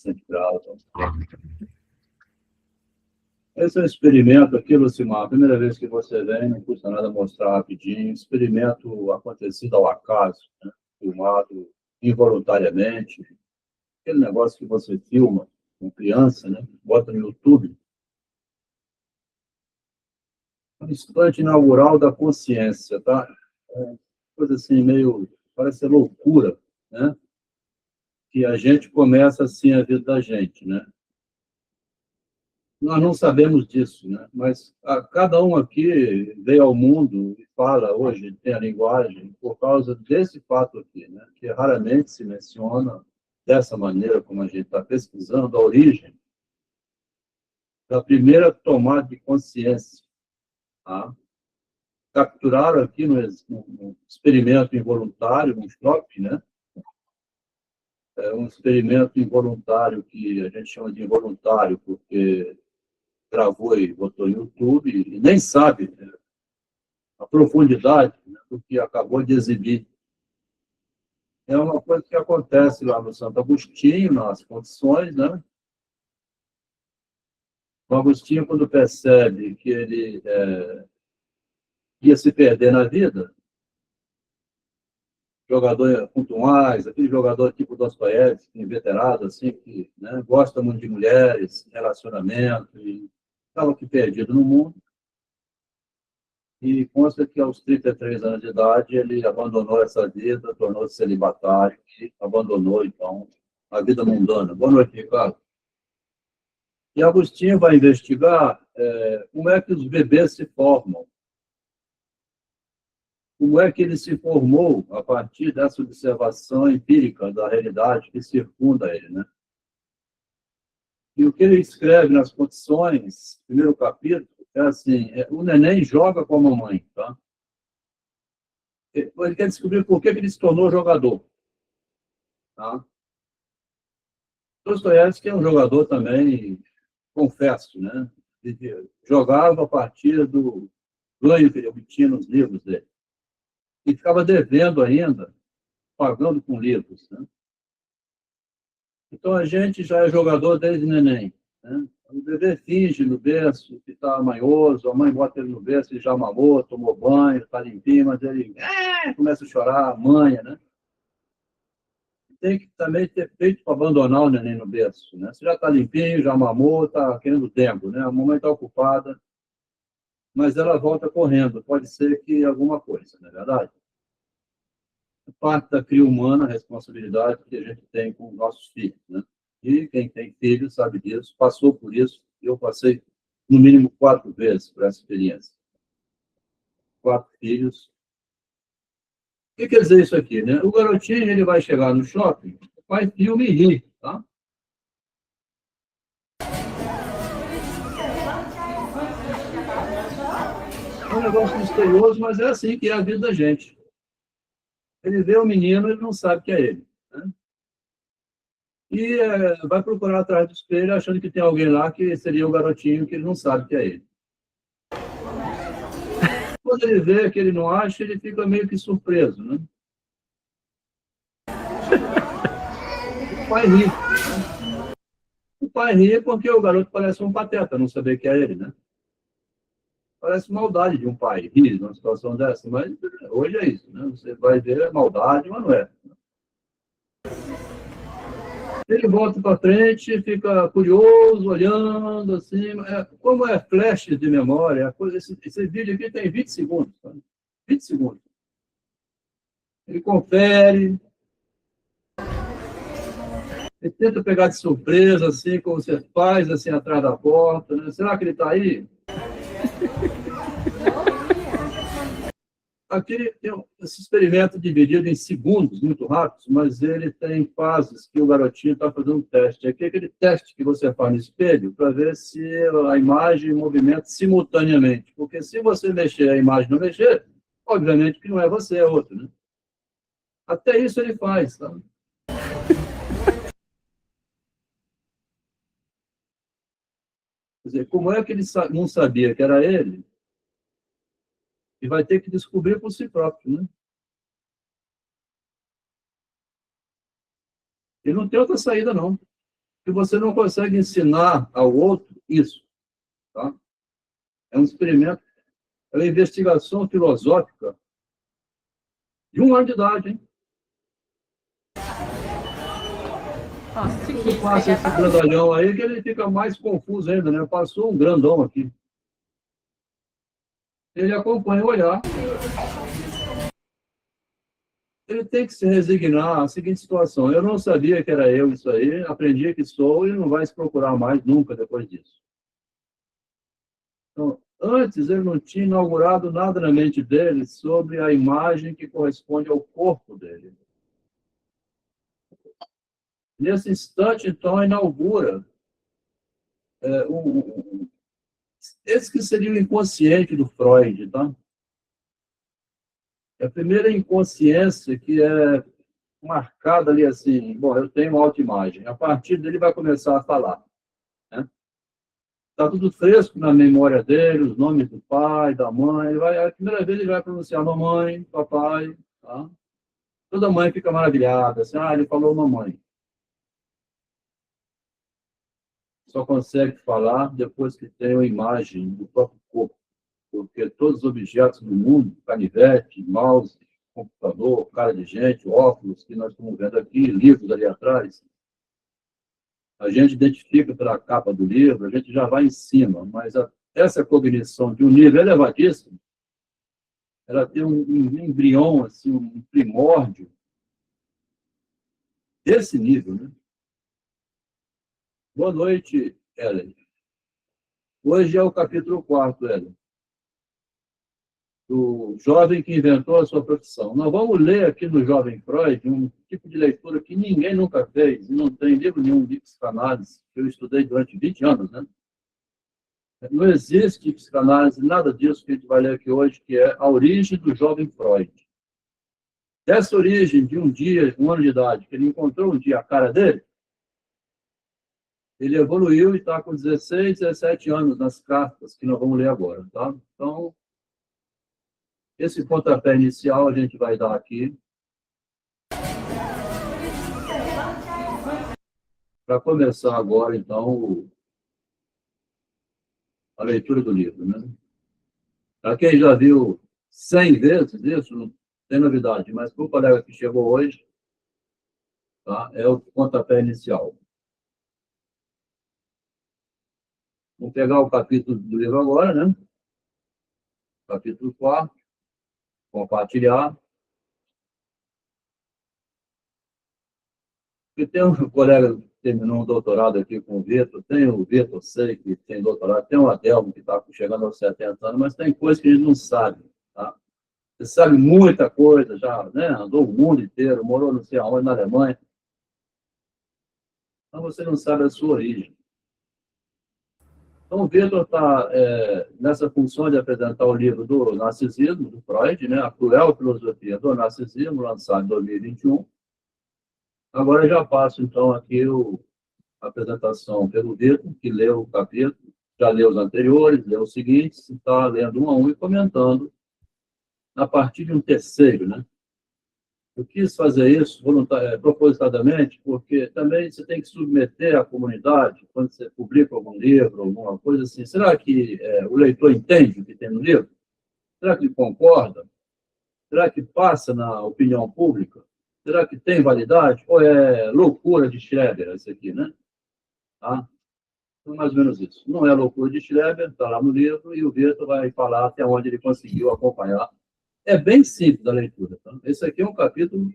100 graus. Esse é um experimento aqui, Lucimar. A primeira vez que você vem, não custa nada mostrar rapidinho. Experimento acontecido ao acaso, né? Filmado involuntariamente. Aquele negócio que você filma com criança, né? Bota no YouTube. Um instante inaugural da consciência, tá? Coisa assim, meio... parece ser loucura, né? Que a gente começa assim a vida da gente, né? Nós não sabemos disso, né? Mas cada um aqui veio ao mundo e fala hoje, tem a linguagem, por causa desse fato aqui, né? Que raramente se menciona dessa maneira, como a gente está pesquisando, a origem da primeira tomada de consciência. Tá? Capturaram aqui no experimento involuntário, um shopping, né? É um experimento involuntário que a gente chama de involuntário, porque gravou e botou no YouTube e nem sabe, né, a profundidade, né, do que acabou de exibir. É uma coisa que acontece lá no Santo Agostinho, nas condições, né? O Agostinho, quando percebe que ele ia se perder na vida, jogador pontuais, aquele jogador tipo Dostoiévski, inveterado, assim, que, né, gosta muito de mulheres, relacionamento, e estava aqui perdido no mundo. E consta que aos 33 anos de idade ele abandonou essa vida, tornou-se celibatário e abandonou, então, a vida mundana. Boa noite, Ricardo. E Agostinho vai investigar como é que os bebês se formam. Como é que ele se formou a partir dessa observação empírica da realidade que circunda ele, né? E o que ele escreve nas condições, primeiro capítulo, é assim, o neném joga com a mamãe, tá? Ele quer descobrir por que ele se tornou jogador. Tá? Dostoiévski é um jogador também, confesso, né? Ele jogava a partir do ganho que ele obtinha nos livros dele. E ficava devendo ainda, pagando com livros. Né? Então a gente já é jogador desde neném. Né? O bebê finge no berço que está manhoso, a mãe bota ele no berço, ele já mamou, tomou banho, está limpinho, mas ele começa a chorar, manha, né? Tem que também ter feito para abandonar o neném no berço. Né? Você já está limpinho, já mamou, está querendo tempo. Né? A mamãe está ocupada, mas ela volta correndo. Pode ser que alguma coisa, não é verdade? Parte da cria humana, a responsabilidade que a gente tem com os nossos filhos. Né? E quem tem filhos sabe disso, passou por isso. Eu passei, no mínimo, 4 vezes por essa experiência. 4 filhos. O que quer dizer isso aqui? Né? O garotinho ele vai chegar no shopping, vai filme e rir. Tá? É um negócio misterioso, mas é assim que é a vida da gente. Ele vê o menino, ele não sabe que é ele. Né? E vai procurar atrás do espelho, achando que tem alguém lá que seria o garotinho, que ele não sabe que é ele. Quando ele vê que ele não acha, ele fica meio que surpreso. Né? O pai ri. Né? O pai ri porque o garoto parece um pateta, não saber que é ele. Né? Parece maldade de um pai rir numa situação dessa, mas hoje é isso. Né? Você vai ver maldade, mas não é. Ele volta para frente, fica curioso, olhando, assim. Como é flash de memória, esse vídeo aqui tem 20 segundos. Tá? 20 segundos. Ele confere. Ele tenta pegar de surpresa, assim, como você faz, assim, atrás da porta. Né? Será que ele está aí? Aqui tem esse experimento dividido em segundos, muito rápidos, mas ele tem fases que o garotinho está fazendo um teste. Aqui é aquele teste que você faz no espelho para ver se a imagem movimenta simultaneamente. Porque se você mexer, a imagem não mexer, obviamente que não é você, é outro. Né? Até isso ele faz. Tá? Quer dizer, como é que ele não sabia que era ele? E vai ter que descobrir por si próprio. Né? Ele não tem outra saída, não. que você não consegue ensinar ao outro isso. Tá? É um experimento, é uma investigação filosófica de 1 ano de idade, hein? Nossa, Quando passa esse grandalhão aí, que ele fica mais confuso ainda, né? Passou um grandão aqui. Ele acompanha o olhar. Ele tem que se resignar à seguinte situação. Eu não sabia que era eu isso aí, aprendi que sou e não vai se procurar mais nunca depois disso. Então, antes, ele não tinha inaugurado nada na mente dele sobre a imagem que corresponde ao corpo dele. Nesse instante, então, inaugura esse que seria o inconsciente do Freud, tá? É a primeira inconsciência que é marcada ali assim, bom, eu tenho uma autoimagem. A partir dele vai começar a falar. Né? Está tudo fresco na memória dele, os nomes do pai, da mãe. A primeira vez ele vai pronunciar mamãe, papai. Tá? Toda mãe fica maravilhada. Assim, ele falou mamãe. Só consegue falar depois que tem a imagem do próprio corpo. Porque todos os objetos do mundo, canivete, mouse, computador, cara de gente, óculos, que nós estamos vendo aqui, livros ali atrás, a gente identifica pela capa do livro, a gente já vai em cima, mas essa cognição de um nível elevadíssimo, ela tem um embrião, assim, um primórdio desse nível. Né? Boa noite, Ellen. Hoje é o capítulo 4, Ellen, do jovem que inventou a sua profissão. Nós vamos ler aqui no Jovem Freud um tipo de leitura que ninguém nunca fez, e não tem livro nenhum de psicanálise, que eu estudei durante 20 anos, né? Não existe psicanálise, nada disso que a gente vai ler aqui hoje, que é a origem do jovem Freud. Dessa origem de um dia, 1 ano de idade, que ele encontrou um dia a cara dele, ele evoluiu e está com 16, 17 anos nas cartas que nós vamos ler agora. Tá? Então, esse pontapé inicial a gente vai dar aqui. Para começar agora, então, a leitura do livro. Né? Para quem já viu 100 vezes isso, não tem novidade, mas para o colega que chegou hoje, tá? É o pontapé inicial. Vamos pegar o capítulo do livro agora, né? Capítulo 4, compartilhar. E tem um colega que terminou um doutorado aqui com o Vitor, tem o Vitor, sei que tem doutorado, tem o Adelmo que está chegando aos 70 anos, mas tem coisas que a gente não sabe. Tá? Você sabe muita coisa já, né? Andou o mundo inteiro, morou não sei aonde, na Alemanha. Então você não sabe a sua origem. Então o Vitor está nessa função de apresentar o livro do narcisismo, do Freud, né? A Cruel Filosofia do Narcisismo, lançado em 2021. Agora eu já passo, então, aqui a apresentação pelo Vitor, que leu o capítulo, já leu os anteriores, leu os seguintes, está lendo um a um e comentando a partir de um terceiro, né? Eu quis fazer isso propositadamente, porque também você tem que submeter à comunidade, quando você publica algum livro, alguma coisa assim, será que o leitor entende o que tem no livro? Será que ele concorda? Será que passa na opinião pública? Será que tem validade? Ou é loucura de Schreber isso aqui, né? Tá? Então, mais ou menos isso. Não é loucura de Schreber, está lá no livro, e o Vitor vai falar até onde ele conseguiu acompanhar. É bem simples a leitura. Tá? Esse aqui é um capítulo,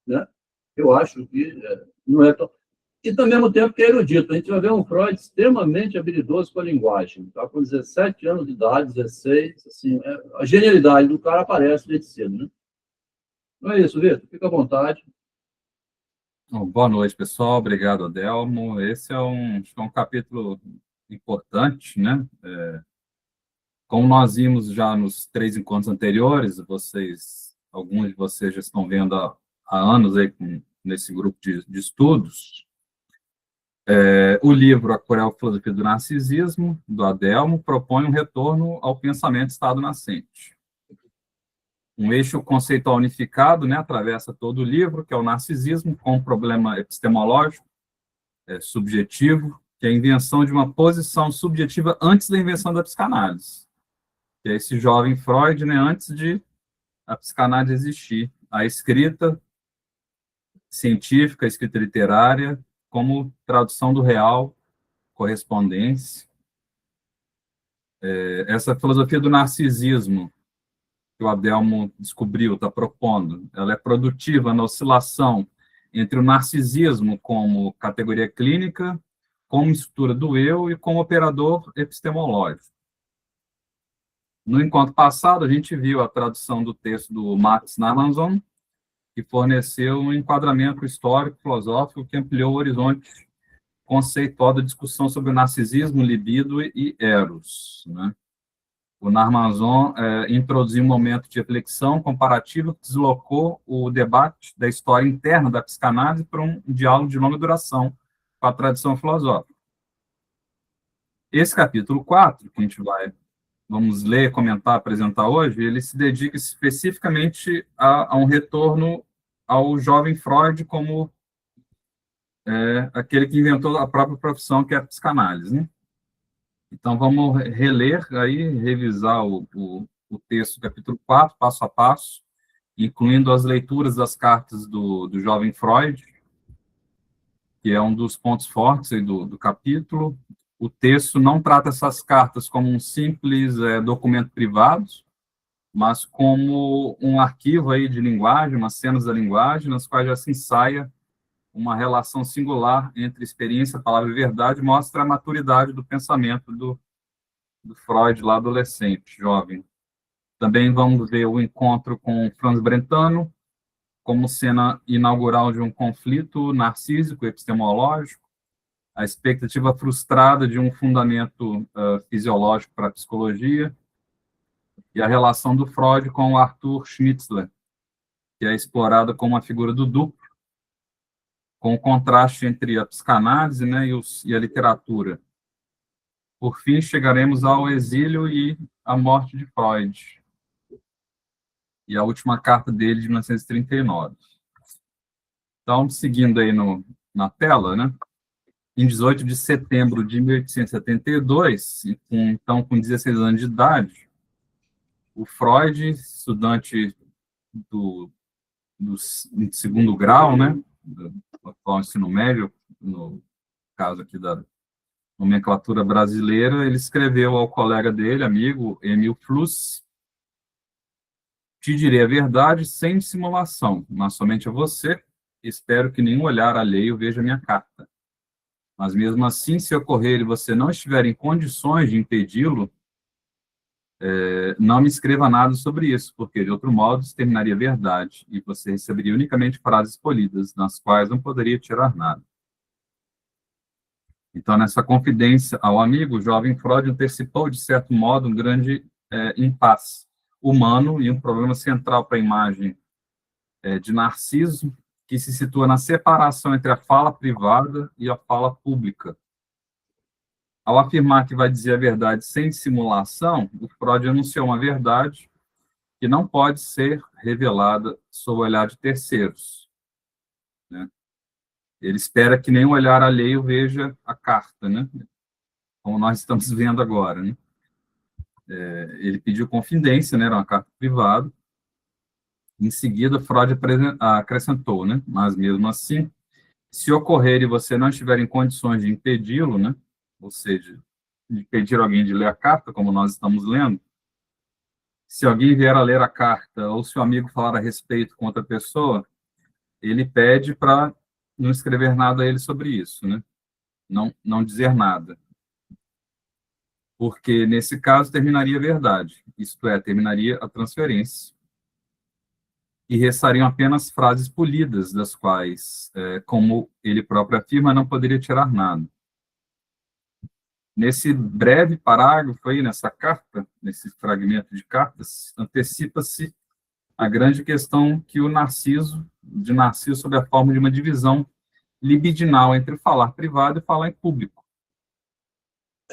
né? Eu acho que não é tão... E, ao mesmo tempo, que é erudito. A gente vai ver um Freud extremamente habilidoso com a linguagem. Tá? Com 17 anos de idade, 16, assim, a genialidade do cara aparece desde cedo, né? Então é isso, Vitor. Fica à vontade. Boa noite, pessoal. Obrigado, Adelmo. Esse é um capítulo importante, né? Como nós vimos já nos 3 encontros anteriores, alguns de vocês já estão vendo há anos aí nesse grupo de estudos. O livro A Cruel Filosofia do Narcisismo, do Adelmo, propõe um retorno ao pensamento estado nascente. Um eixo conceitual unificado, né, atravessa todo o livro, que é o narcisismo, com um problema epistemológico, subjetivo, que é a invenção de uma posição subjetiva antes da invenção da psicanálise. Que é esse jovem Freud, né, antes de a psicanálise existir. A escrita científica, a escrita literária, como tradução do real, correspondência. Essa filosofia do narcisismo que o Adelmo descobriu, está propondo, ela é produtiva na oscilação entre o narcisismo como categoria clínica, como estrutura do eu e como operador epistemológico. No encontro passado, a gente viu a tradução do texto do Max Narmanson, que forneceu um enquadramento histórico, filosófico, que ampliou o horizonte conceitual da discussão sobre o narcisismo, libido e eros, né? O Narmanson introduziu um momento de reflexão comparativa que deslocou o debate da história interna da psicanálise para um diálogo de longa duração com a tradição filosófica. Esse capítulo 4, que a gente vamos ler, comentar, apresentar hoje, ele se dedica especificamente a um retorno ao jovem Freud como aquele que inventou a própria profissão, que é a psicanálise, né? Então, vamos reler aí, revisar o texto do capítulo 4, passo a passo, incluindo as leituras das cartas do jovem Freud, que é um dos pontos fortes aí do capítulo. O texto não trata essas cartas como um simples documento privado, mas como um arquivo aí de linguagem, umas cenas da linguagem, nas quais já se ensaia uma relação singular entre experiência, palavra e verdade, mostra a maturidade do pensamento do Freud, lá adolescente, jovem. Também vamos ver o encontro com Franz Brentano, como cena inaugural de um conflito narcísico, epistemológico, a expectativa frustrada de um fundamento fisiológico para a psicologia, e a relação do Freud com o Arthur Schnitzler, que é explorada como a figura do duplo, com o contraste entre a psicanálise, né, e a literatura. Por fim, chegaremos ao exílio e à morte de Freud, e a última carta dele, de 1939. Então, seguindo aí na tela, né, em 18 de setembro de 1872, então com 16 anos de idade, o Freud, estudante do segundo grau, né, do atual ensino médio, no caso aqui da nomenclatura brasileira, ele escreveu ao colega dele, amigo, Emil Fluss: te direi a verdade sem dissimulação, mas somente a você. Espero que nenhum olhar alheio veja minha carta. Mas mesmo assim, se ocorrer e você não estiver em condições de impedi-lo, não me escreva nada sobre isso, porque de outro modo se terminaria a verdade e você receberia unicamente frases polidas, nas quais não poderia tirar nada. Então, nessa confidência ao amigo, o jovem Freud antecipou, de certo modo, um grande impasse humano e um problema central para a imagem de Narciso, que se situa na separação entre a fala privada e a fala pública. Ao afirmar que vai dizer a verdade sem dissimulação, o Freud anunciou uma verdade que não pode ser revelada sob o olhar de terceiros, né? Ele espera que nenhum olhar alheio veja a carta, né? Como nós estamos vendo agora, né? Ele pediu confidência, né? Era uma carta privada. Em seguida, Freud acrescentou, né? Mas mesmo assim, se ocorrer e você não estiver em condições de impedi-lo, né? Ou seja, de pedir alguém de ler a carta, como nós estamos lendo, se alguém vier a ler a carta, ou se o amigo falar a respeito com outra pessoa, ele pede para não escrever nada a ele sobre isso, né? Não dizer nada. Porque, nesse caso, terminaria a verdade, isto é, terminaria a transferência. E restariam apenas frases polidas, das quais, como ele próprio afirma, não poderia tirar nada. Nesse breve parágrafo aí, nessa carta, nesse fragmento de cartas, antecipa-se a grande questão que o Narciso sob a forma de uma divisão libidinal entre falar privado e falar em público.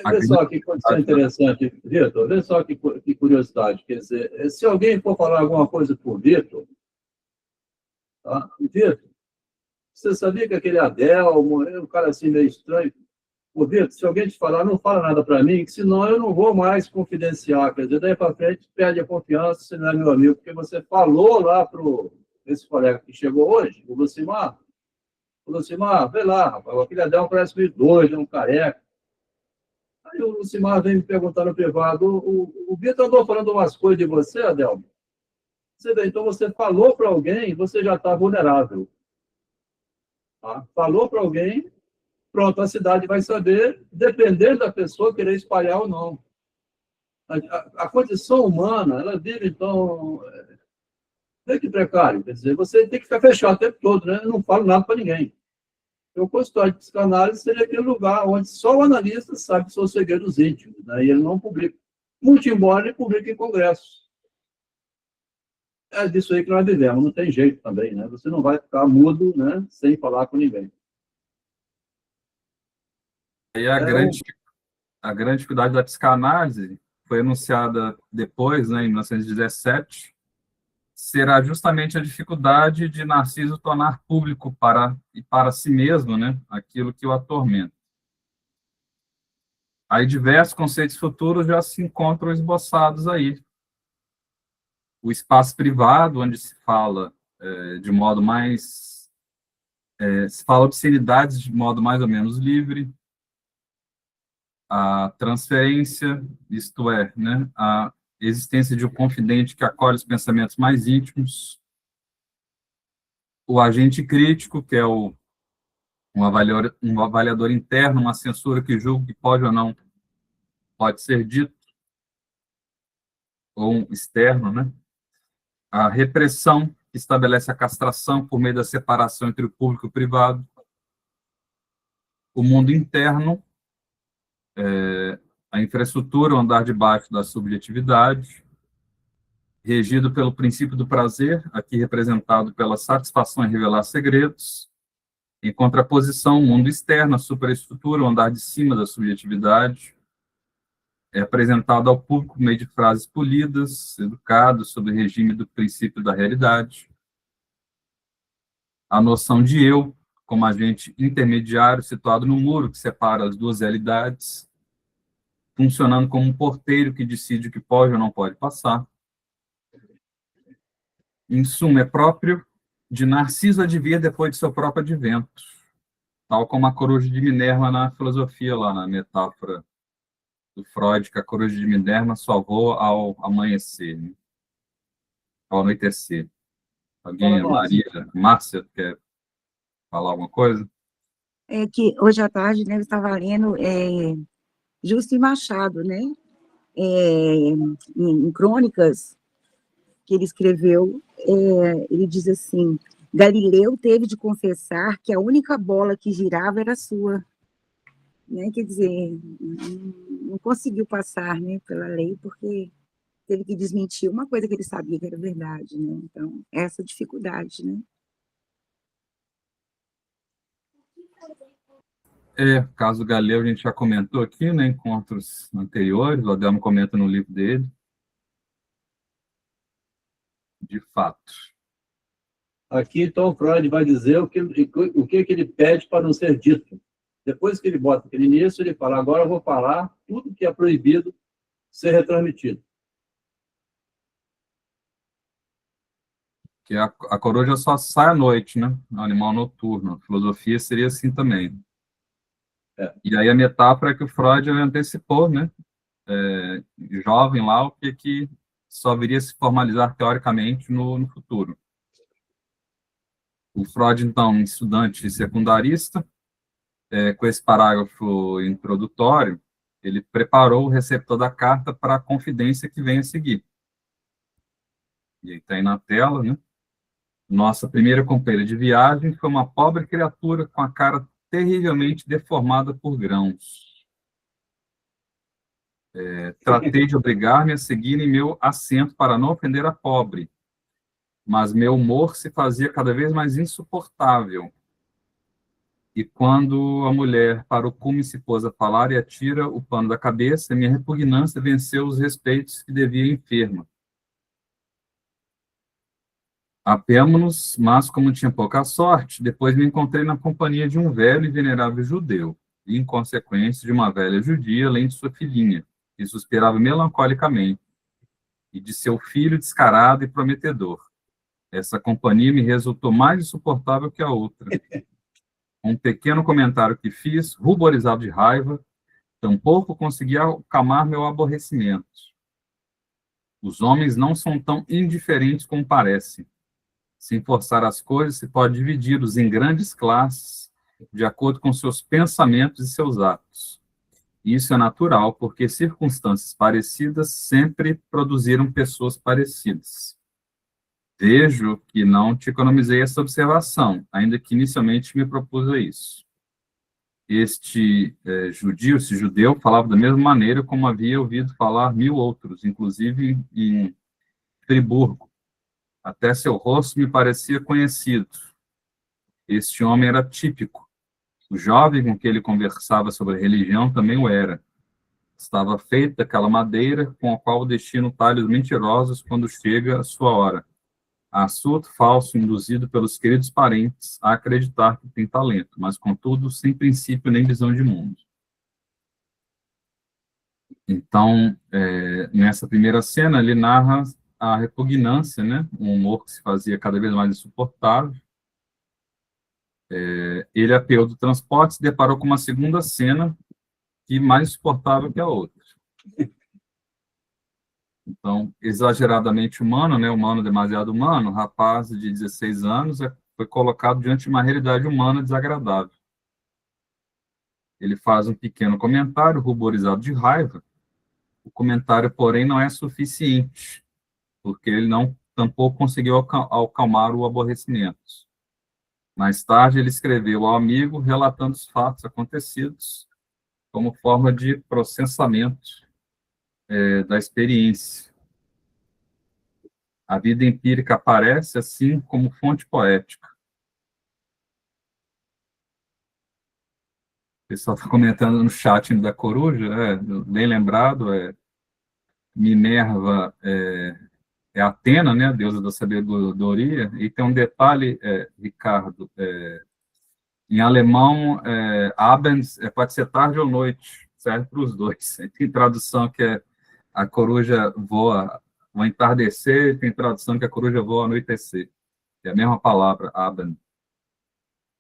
Olha só que condição interessante, Vitor. Olha só que curiosidade. Quer dizer, se alguém for falar alguma coisa por Vitor, tá? Vitor, Você sabia que aquele Adelmo é um cara assim meio estranho? Ô, Vitor, se alguém te falar, não fala nada para mim, que senão eu não vou mais confidenciar. Quer dizer, daí para frente perde a confiança, você não é meu amigo, porque você falou lá para esse colega que chegou hoje, o Lucimar, vê lá, rapaz, aquele Adelmo parece meio doido, é um careca. Aí o Lucimar vem me perguntar no privado, o Vitor andou falando umas coisas de você, Adelmo? Você vê, então você falou para alguém, você já está vulnerável. Tá? Falou para alguém, pronto, a cidade vai saber, dependendo da pessoa querer espalhar ou não. A condição humana, ela vive, então, é que precário. Quer dizer, você tem que ficar fechado o tempo todo, né? Eu não falo nada para ninguém. O consultório de psicanálise seria aquele lugar onde só o analista sabe seus segredos íntimos, né? E ele não publica. Muito embora ele publique em congressos. É disso aí que nós vivemos, não tem jeito também, né? Você não vai ficar mudo, né? Sem falar com ninguém. E a grande dificuldade da psicanálise foi anunciada depois, né, em 1917, será justamente a dificuldade de Narciso tornar público para si mesmo, né, aquilo que o atormenta. Aí diversos conceitos futuros já se encontram esboçados aí. O espaço privado, onde se fala de modo mais... se fala obscenidades de modo mais ou menos livre, a transferência, isto é, né, a existência de um confidente que acolhe os pensamentos mais íntimos, o agente crítico, que é um avaliador interno, uma censura que julga que pode ou não pode ser dito, ou um externo, né? A repressão, que estabelece a castração por meio da separação entre o público e o privado, o mundo interno, a infraestrutura, o andar debaixo da subjetividade, regido pelo princípio do prazer, aqui representado pela satisfação em revelar segredos, em contraposição, o mundo externo, a superestrutura, o andar de cima da subjetividade, é apresentado ao público por meio de frases polidas, educadas, sob o regime do princípio da realidade. A noção de eu, como agente intermediário situado no muro que separa as duas realidades, funcionando como um porteiro que decide o que pode ou não pode passar. Em suma, é próprio de Narciso advir depois de seu próprio advento, tal como a coruja de Minerva na filosofia, lá na metáfora do Freud, que a coruja de Minerva só voa ao amanhecer, né? Ao anoitecer. Alguém, Maria, Márcia, quer falar alguma coisa? É que hoje à tarde, né, eu estava lendo Justo e Machado, né, em Crônicas, que ele escreveu, ele diz assim: Galileu teve de confessar que a única bola que girava era sua, né? Quer dizer, não conseguiu passar, né, pela lei, porque teve que desmentir uma coisa que ele sabia que era verdade, né? Então, essa dificuldade, né? Caso Galileu, a gente já comentou aqui, né, encontros anteriores, o Adelmo comenta no livro dele. De fato. Aqui, então, Freud vai dizer o que ele pede para não ser dito. Depois que ele bota aquele início, ele fala: agora eu vou falar tudo que é proibido ser retransmitido. Que a coruja só sai à noite, né? É um animal noturno. A filosofia seria assim também. E aí a metáfora é que o Freud antecipou, né? Jovem lá, o que só viria a se formalizar teoricamente no futuro. O Freud, então, estudante secundarista, com esse parágrafo introdutório, ele preparou o receptor da carta para a confidência que vem a seguir. E aí está aí na tela, né? Nossa primeira companheira de viagem foi uma pobre criatura com a cara terrivelmente deformada por grãos. Tratei de obrigar-me a seguir em meu assento para não ofender a pobre, mas meu humor se fazia cada vez mais insuportável. E quando a mulher para o cume se pôs a falar e atira o pano da cabeça, minha repugnância venceu os respeitos que devia enferma. Apemo-nos, mas como tinha pouca sorte, depois me encontrei na companhia de um velho e venerável judeu, e, em consequência, de uma velha judia, além de sua filhinha, que suspirava melancolicamente, e de seu filho descarado e prometedor. Essa companhia me resultou mais insuportável que a outra. Um pequeno comentário que fiz, ruborizado de raiva, tampouco conseguia acalmar meu aborrecimento. Os homens não são tão indiferentes como parecem. Sem forçar as coisas, se pode dividi-los em grandes classes, de acordo com seus pensamentos e seus atos. Isso é natural, porque circunstâncias parecidas sempre produziram pessoas parecidas. Vejo que não te economizei essa observação, ainda que inicialmente me propus a isso. Este esse judeu, falava da mesma maneira como havia ouvido falar 1000 outros, inclusive em Friburgo. Até seu rosto me parecia conhecido. Este homem era típico. O jovem com que ele conversava sobre religião também o era. Estava feito daquela madeira com a qual o destino talha os mentirosos quando chega a sua hora. Assunto falso induzido pelos queridos parentes a acreditar que tem talento, mas, contudo, sem princípio nem visão de mundo. Então, nessa primeira cena, ele narra a repugnância, né? Um humor que se fazia cada vez mais insuportável. Ele apeou do transporte, se deparou com uma segunda cena que mais insuportável que a outra. Então, exageradamente humano, né? Humano demasiado humano, rapaz de 16 anos foi colocado diante de uma realidade humana desagradável. Ele faz um pequeno comentário, ruborizado de raiva. O comentário, porém, não é suficiente, porque ele tampouco conseguiu acalmar o aborrecimento. Mais tarde, ele escreveu ao amigo, relatando os fatos acontecidos, como forma de processamento da experiência. A vida empírica aparece, assim, como fonte poética. O pessoal está comentando no chat da coruja, bem lembrado, Minerva é Atena, né, a deusa da sabedoria, e tem um detalhe, Ricardo, em alemão, Abends pode ser tarde ou noite, serve para os dois. Tem tradução que a coruja voa ao entardecer, tem tradução que a coruja voa ao anoitecer. É a mesma palavra, Abend.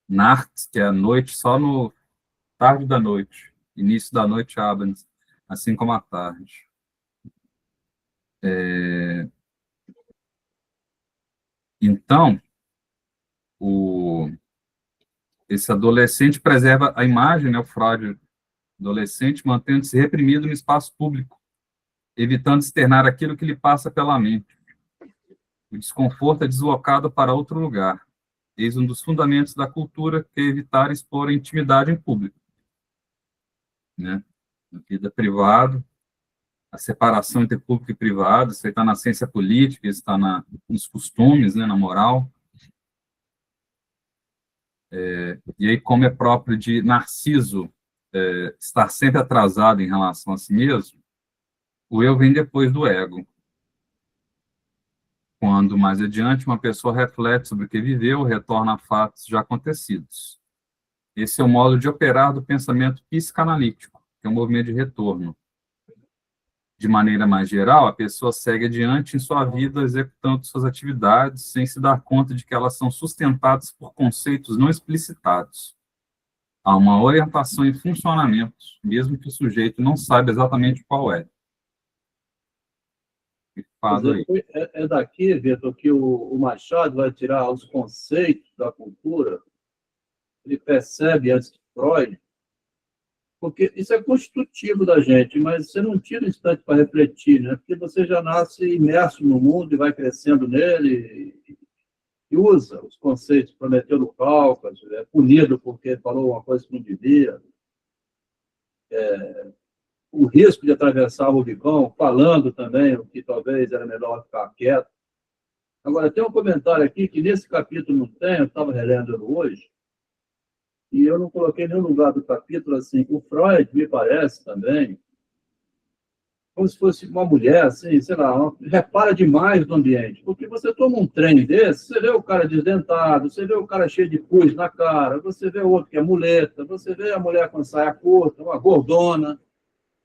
Nacht, que é a noite, só no tarde da noite. Início da noite, Abend, assim como a tarde. Então, esse adolescente preserva a imagem, né, o Freud, adolescente, mantendo-se reprimido no espaço público, evitando externar aquilo que lhe passa pela mente. O desconforto é deslocado para outro lugar. Eis um dos fundamentos da cultura, que é evitar expor a intimidade em público. Né? Na vida privada, a separação entre público e privado, isso está na ciência política, isso está nos costumes, né, na moral. E aí, como é próprio de Narciso estar sempre atrasado em relação a si mesmo, o eu vem depois do ego. Quando, mais adiante, uma pessoa reflete sobre o que viveu, retorna a fatos já acontecidos. Esse é o modo de operar do pensamento psicanalítico, que é um movimento de retorno. De maneira mais geral, a pessoa segue adiante em sua vida, executando suas atividades, sem se dar conta de que elas são sustentadas por conceitos não explicitados. Há uma orientação e funcionamento, mesmo que o sujeito não saiba exatamente qual é. É daqui, Vitor, que o Machado vai tirar os conceitos da cultura, ele percebe antes de Freud, porque isso é constitutivo da gente, mas você não tira um instante para refletir, né? Porque você já nasce imerso no mundo e vai crescendo nele e usa os conceitos. Prometeu no Cáucaso, é punido porque falou uma coisa que não devia. O risco de atravessar o Rubicão, falando também o que talvez era melhor ficar quieto. Agora, tem um comentário aqui que nesse capítulo não tem, eu estava relendo hoje, e eu não coloquei em nenhum lugar do capítulo assim. O Freud, me parece também, como se fosse uma mulher, assim, sei lá, repara demais no ambiente. Porque você toma um trem desse, você vê o cara desdentado, você vê o cara cheio de pus na cara, você vê outro que é muleta, você vê a mulher com saia curta, uma gordona,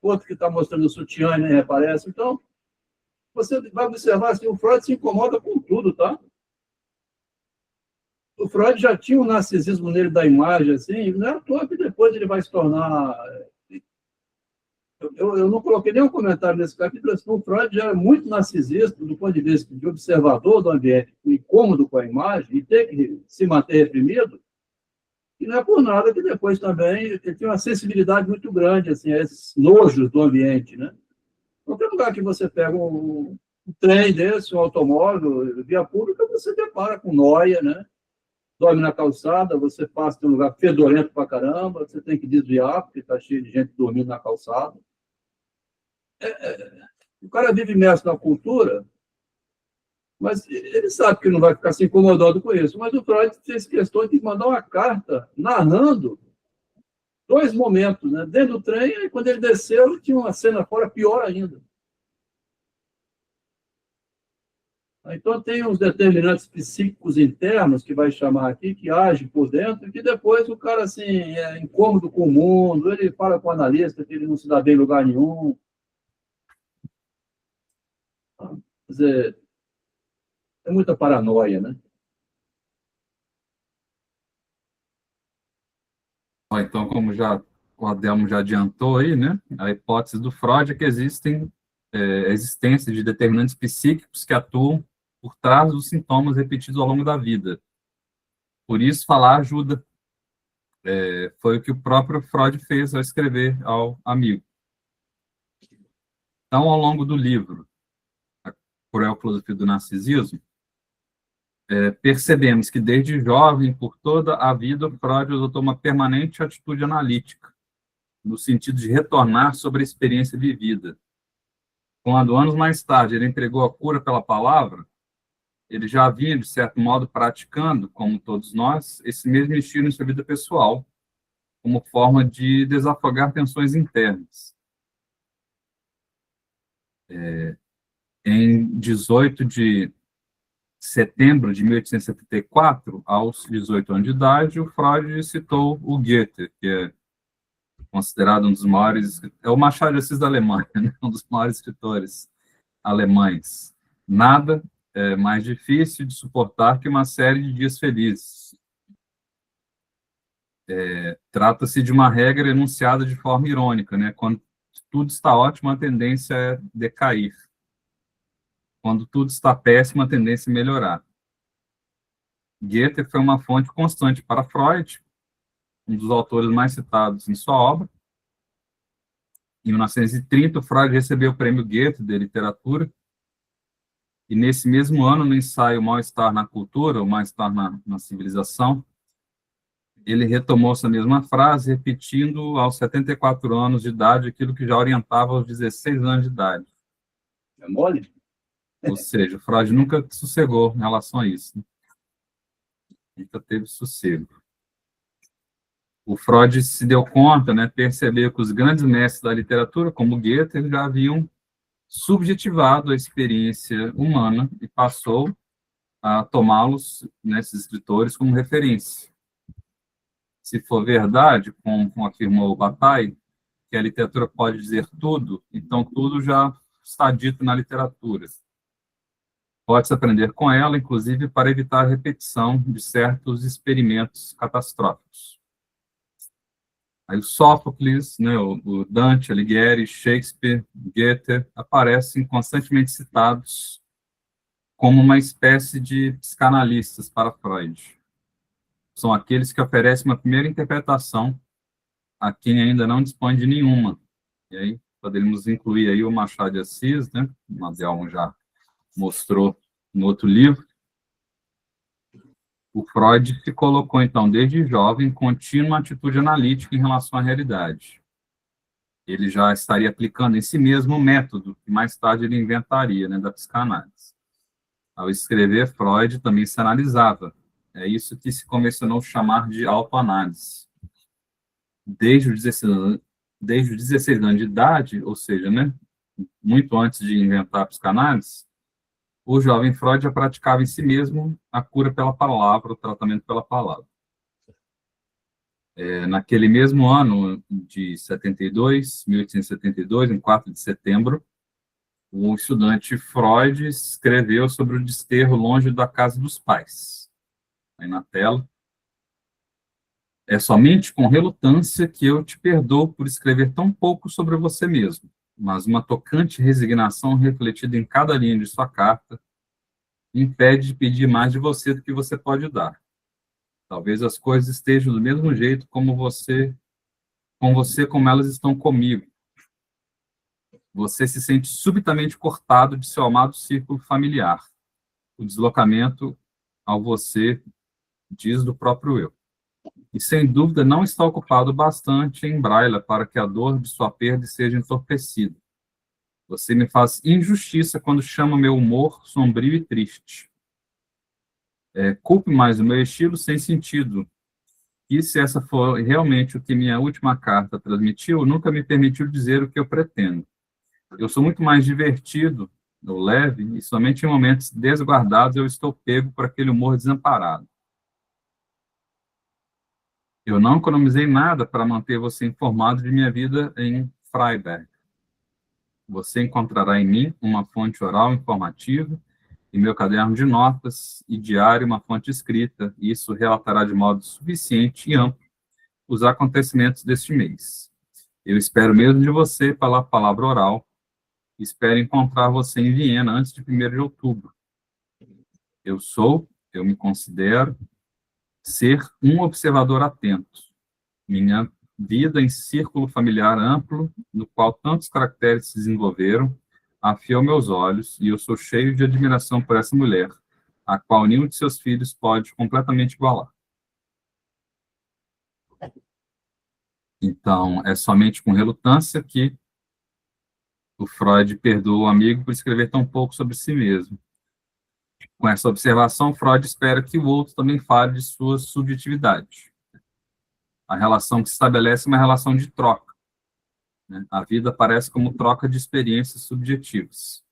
outro que está mostrando o sutiã e nem reparece. Então, você vai observar assim, o Freud se incomoda com tudo, tá? O Freud já tinha um narcisismo nele da imagem, assim, não é à toa que depois ele vai se tornar... Eu não coloquei nenhum comentário nesse capítulo, assim, o Freud já era muito narcisista do ponto de vista de observador do ambiente, incômodo com a imagem, e ter que se manter reprimido, e não é por nada que depois também ele tem uma sensibilidade muito grande assim, a esses nojos do ambiente, né? Qualquer lugar que você pega um trem desse, um automóvel, via pública, você depara com nóia, né? Dorme na calçada, você passa de um lugar fedorento pra caramba, você tem que desviar, porque está cheio de gente dormindo na calçada. O cara vive imerso na cultura, mas ele sabe que não vai ficar se incomodando com isso. Mas o Freud fez questão de mandar uma carta narrando 2 momentos, né? Dentro do trem, e quando ele desceu, tinha uma cena fora pior ainda. Então, tem uns determinantes psíquicos internos, que vai chamar aqui, que agem por dentro, e que depois o cara, assim, é incômodo com o mundo, ele fala com o analista que ele não se dá bem em lugar nenhum. Quer dizer, é muita paranoia, né? Bom, então, como já o Adelmo já adiantou aí, né, a hipótese do Freud é que existem a existência de determinantes psíquicos que atuam por trás dos sintomas repetidos ao longo da vida. Por isso, falar ajuda. Foi o que o próprio Freud fez ao escrever ao amigo. Então, ao longo do livro, A Cruel Filosofia do Narcisismo, percebemos que desde jovem, por toda a vida, o Freud adotou uma permanente atitude analítica, no sentido de retornar sobre a experiência vivida. Quando, anos mais tarde, ele entregou a cura pela palavra, ele já vinha, de certo modo, praticando, como todos nós, esse mesmo estilo em sua vida pessoal, como forma de desafogar tensões internas. Em 18 de setembro de 1874, aos 18 anos de idade, o Freud citou o Goethe, que é considerado um dos maiores... É o Machado de Assis da Alemanha, né? Um dos maiores escritores alemães. Nada é mais difícil de suportar que uma série de dias felizes. Trata-se de uma regra enunciada de forma irônica, né? Quando tudo está ótimo, a tendência é decair. Quando tudo está péssimo, a tendência é melhorar. Goethe foi uma fonte constante para Freud, um dos autores mais citados em sua obra. Em 1930, Freud recebeu o prêmio Goethe de literatura, e nesse mesmo ano, no ensaio Mal-Estar na Cultura, ou Mal-Estar na Civilização, ele retomou essa mesma frase, repetindo aos 74 anos de idade aquilo que já orientava aos 16 anos de idade. É mole? Ou seja, o Freud nunca sossegou em relação a isso, né? Nunca teve sossego. O Freud se deu conta, né, percebeu que os grandes mestres da literatura, como Goethe, já haviam subjetivado a experiência humana e passou a tomá-los, nesses escritores, como referência. Se for verdade, como afirmou Bataille, que a literatura pode dizer tudo, então tudo já está dito na literatura. Pode-se aprender com ela, inclusive, para evitar a repetição de certos experimentos catastróficos. Aí o Sófocles, né, o Dante, Alighieri, Shakespeare, Goethe, aparecem constantemente citados como uma espécie de psicanalistas para Freud. São aqueles que oferecem uma primeira interpretação a quem ainda não dispõe de nenhuma. E aí podemos incluir aí o Machado de Assis, né, o Adelmo já mostrou no outro livro. O Freud se colocou, então, desde jovem, em contínua atitude analítica em relação à realidade. Ele já estaria aplicando esse mesmo método, que mais tarde ele inventaria, né, da psicanálise. Ao escrever, Freud também se analisava. É isso que se convencionou chamar de autoanálise. Desde os 16 anos de idade, ou seja, né, muito antes de inventar a psicanálise, o jovem Freud já praticava em si mesmo a cura pela palavra, o tratamento pela palavra. Naquele mesmo ano de 72, 1872, em 4 de setembro, o estudante Freud escreveu sobre o desterro longe da casa dos pais. Aí na tela. É somente com relutância que eu te perdoo por escrever tão pouco sobre você mesmo, mas uma tocante resignação refletida em cada linha de sua carta impede de pedir mais de você do que você pode dar. Talvez as coisas estejam do mesmo jeito como como elas estão comigo. Você se sente subitamente cortado de seu amado círculo familiar. O deslocamento ao você diz do próprio eu. E, sem dúvida, não está ocupado bastante em Braille para que a dor de sua perda seja entorpecida. Você me faz injustiça quando chama meu humor sombrio e triste. Culpe mais o meu estilo sem sentido. E se essa for realmente o que minha última carta transmitiu, nunca me permitiu dizer o que eu pretendo. Eu sou muito mais divertido, ou leve, e somente em momentos desguardados eu estou pego por aquele humor desamparado. Eu não economizei nada para manter você informado de minha vida em Freiberg. Você encontrará em mim uma fonte oral informativa, em meu caderno de notas e diário uma fonte escrita, e isso relatará de modo suficiente e amplo os acontecimentos deste mês. Eu espero mesmo de você pela palavra oral, espero encontrar você em Viena antes de 1º de outubro. Eu me considero ser um observador atento. Minha vida em círculo familiar amplo, no qual tantos caracteres se desenvolveram, afiou meus olhos, e eu sou cheio de admiração por essa mulher, a qual nenhum de seus filhos pode completamente igualar. Então, é somente com relutância que o Freud perdoa o amigo por escrever tão pouco sobre si mesmo. Com essa observação, Freud espera que o outro também fale de sua subjetividade. A relação que se estabelece é uma relação de troca, né? A vida parece como troca de experiências subjetivas.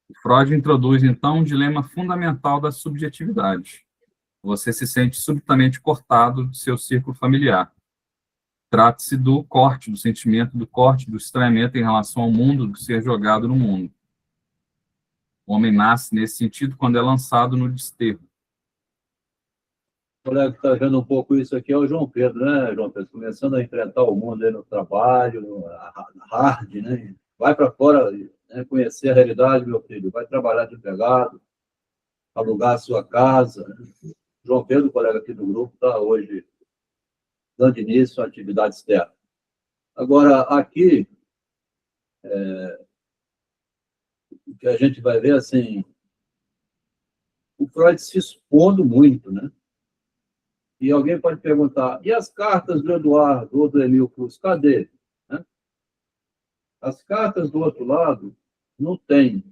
O Freud introduz, então, um dilema fundamental da subjetividade. Você se sente subitamente cortado de seu círculo familiar. Trata-se do corte, do sentimento do corte, do estranhamento em relação ao mundo, do ser jogado no mundo. O homem nasce nesse sentido quando é lançado no desterro. O colega que está vendo um pouco isso aqui é o João Pedro, né, João Pedro? Começando a enfrentar o mundo aí no trabalho, no hard, né? Vai para fora, né, conhecer a realidade, meu filho. Vai trabalhar de empregado, alugar a sua casa. Né? João Pedro, colega aqui do grupo, está hoje dando início à atividade externa. Agora, aqui, o que a gente vai ver, assim, o Freud se expondo muito, né? E alguém pode perguntar, e as cartas do Eduardo ou do Emil Cruz, cadê? Né? As cartas do outro lado não tem,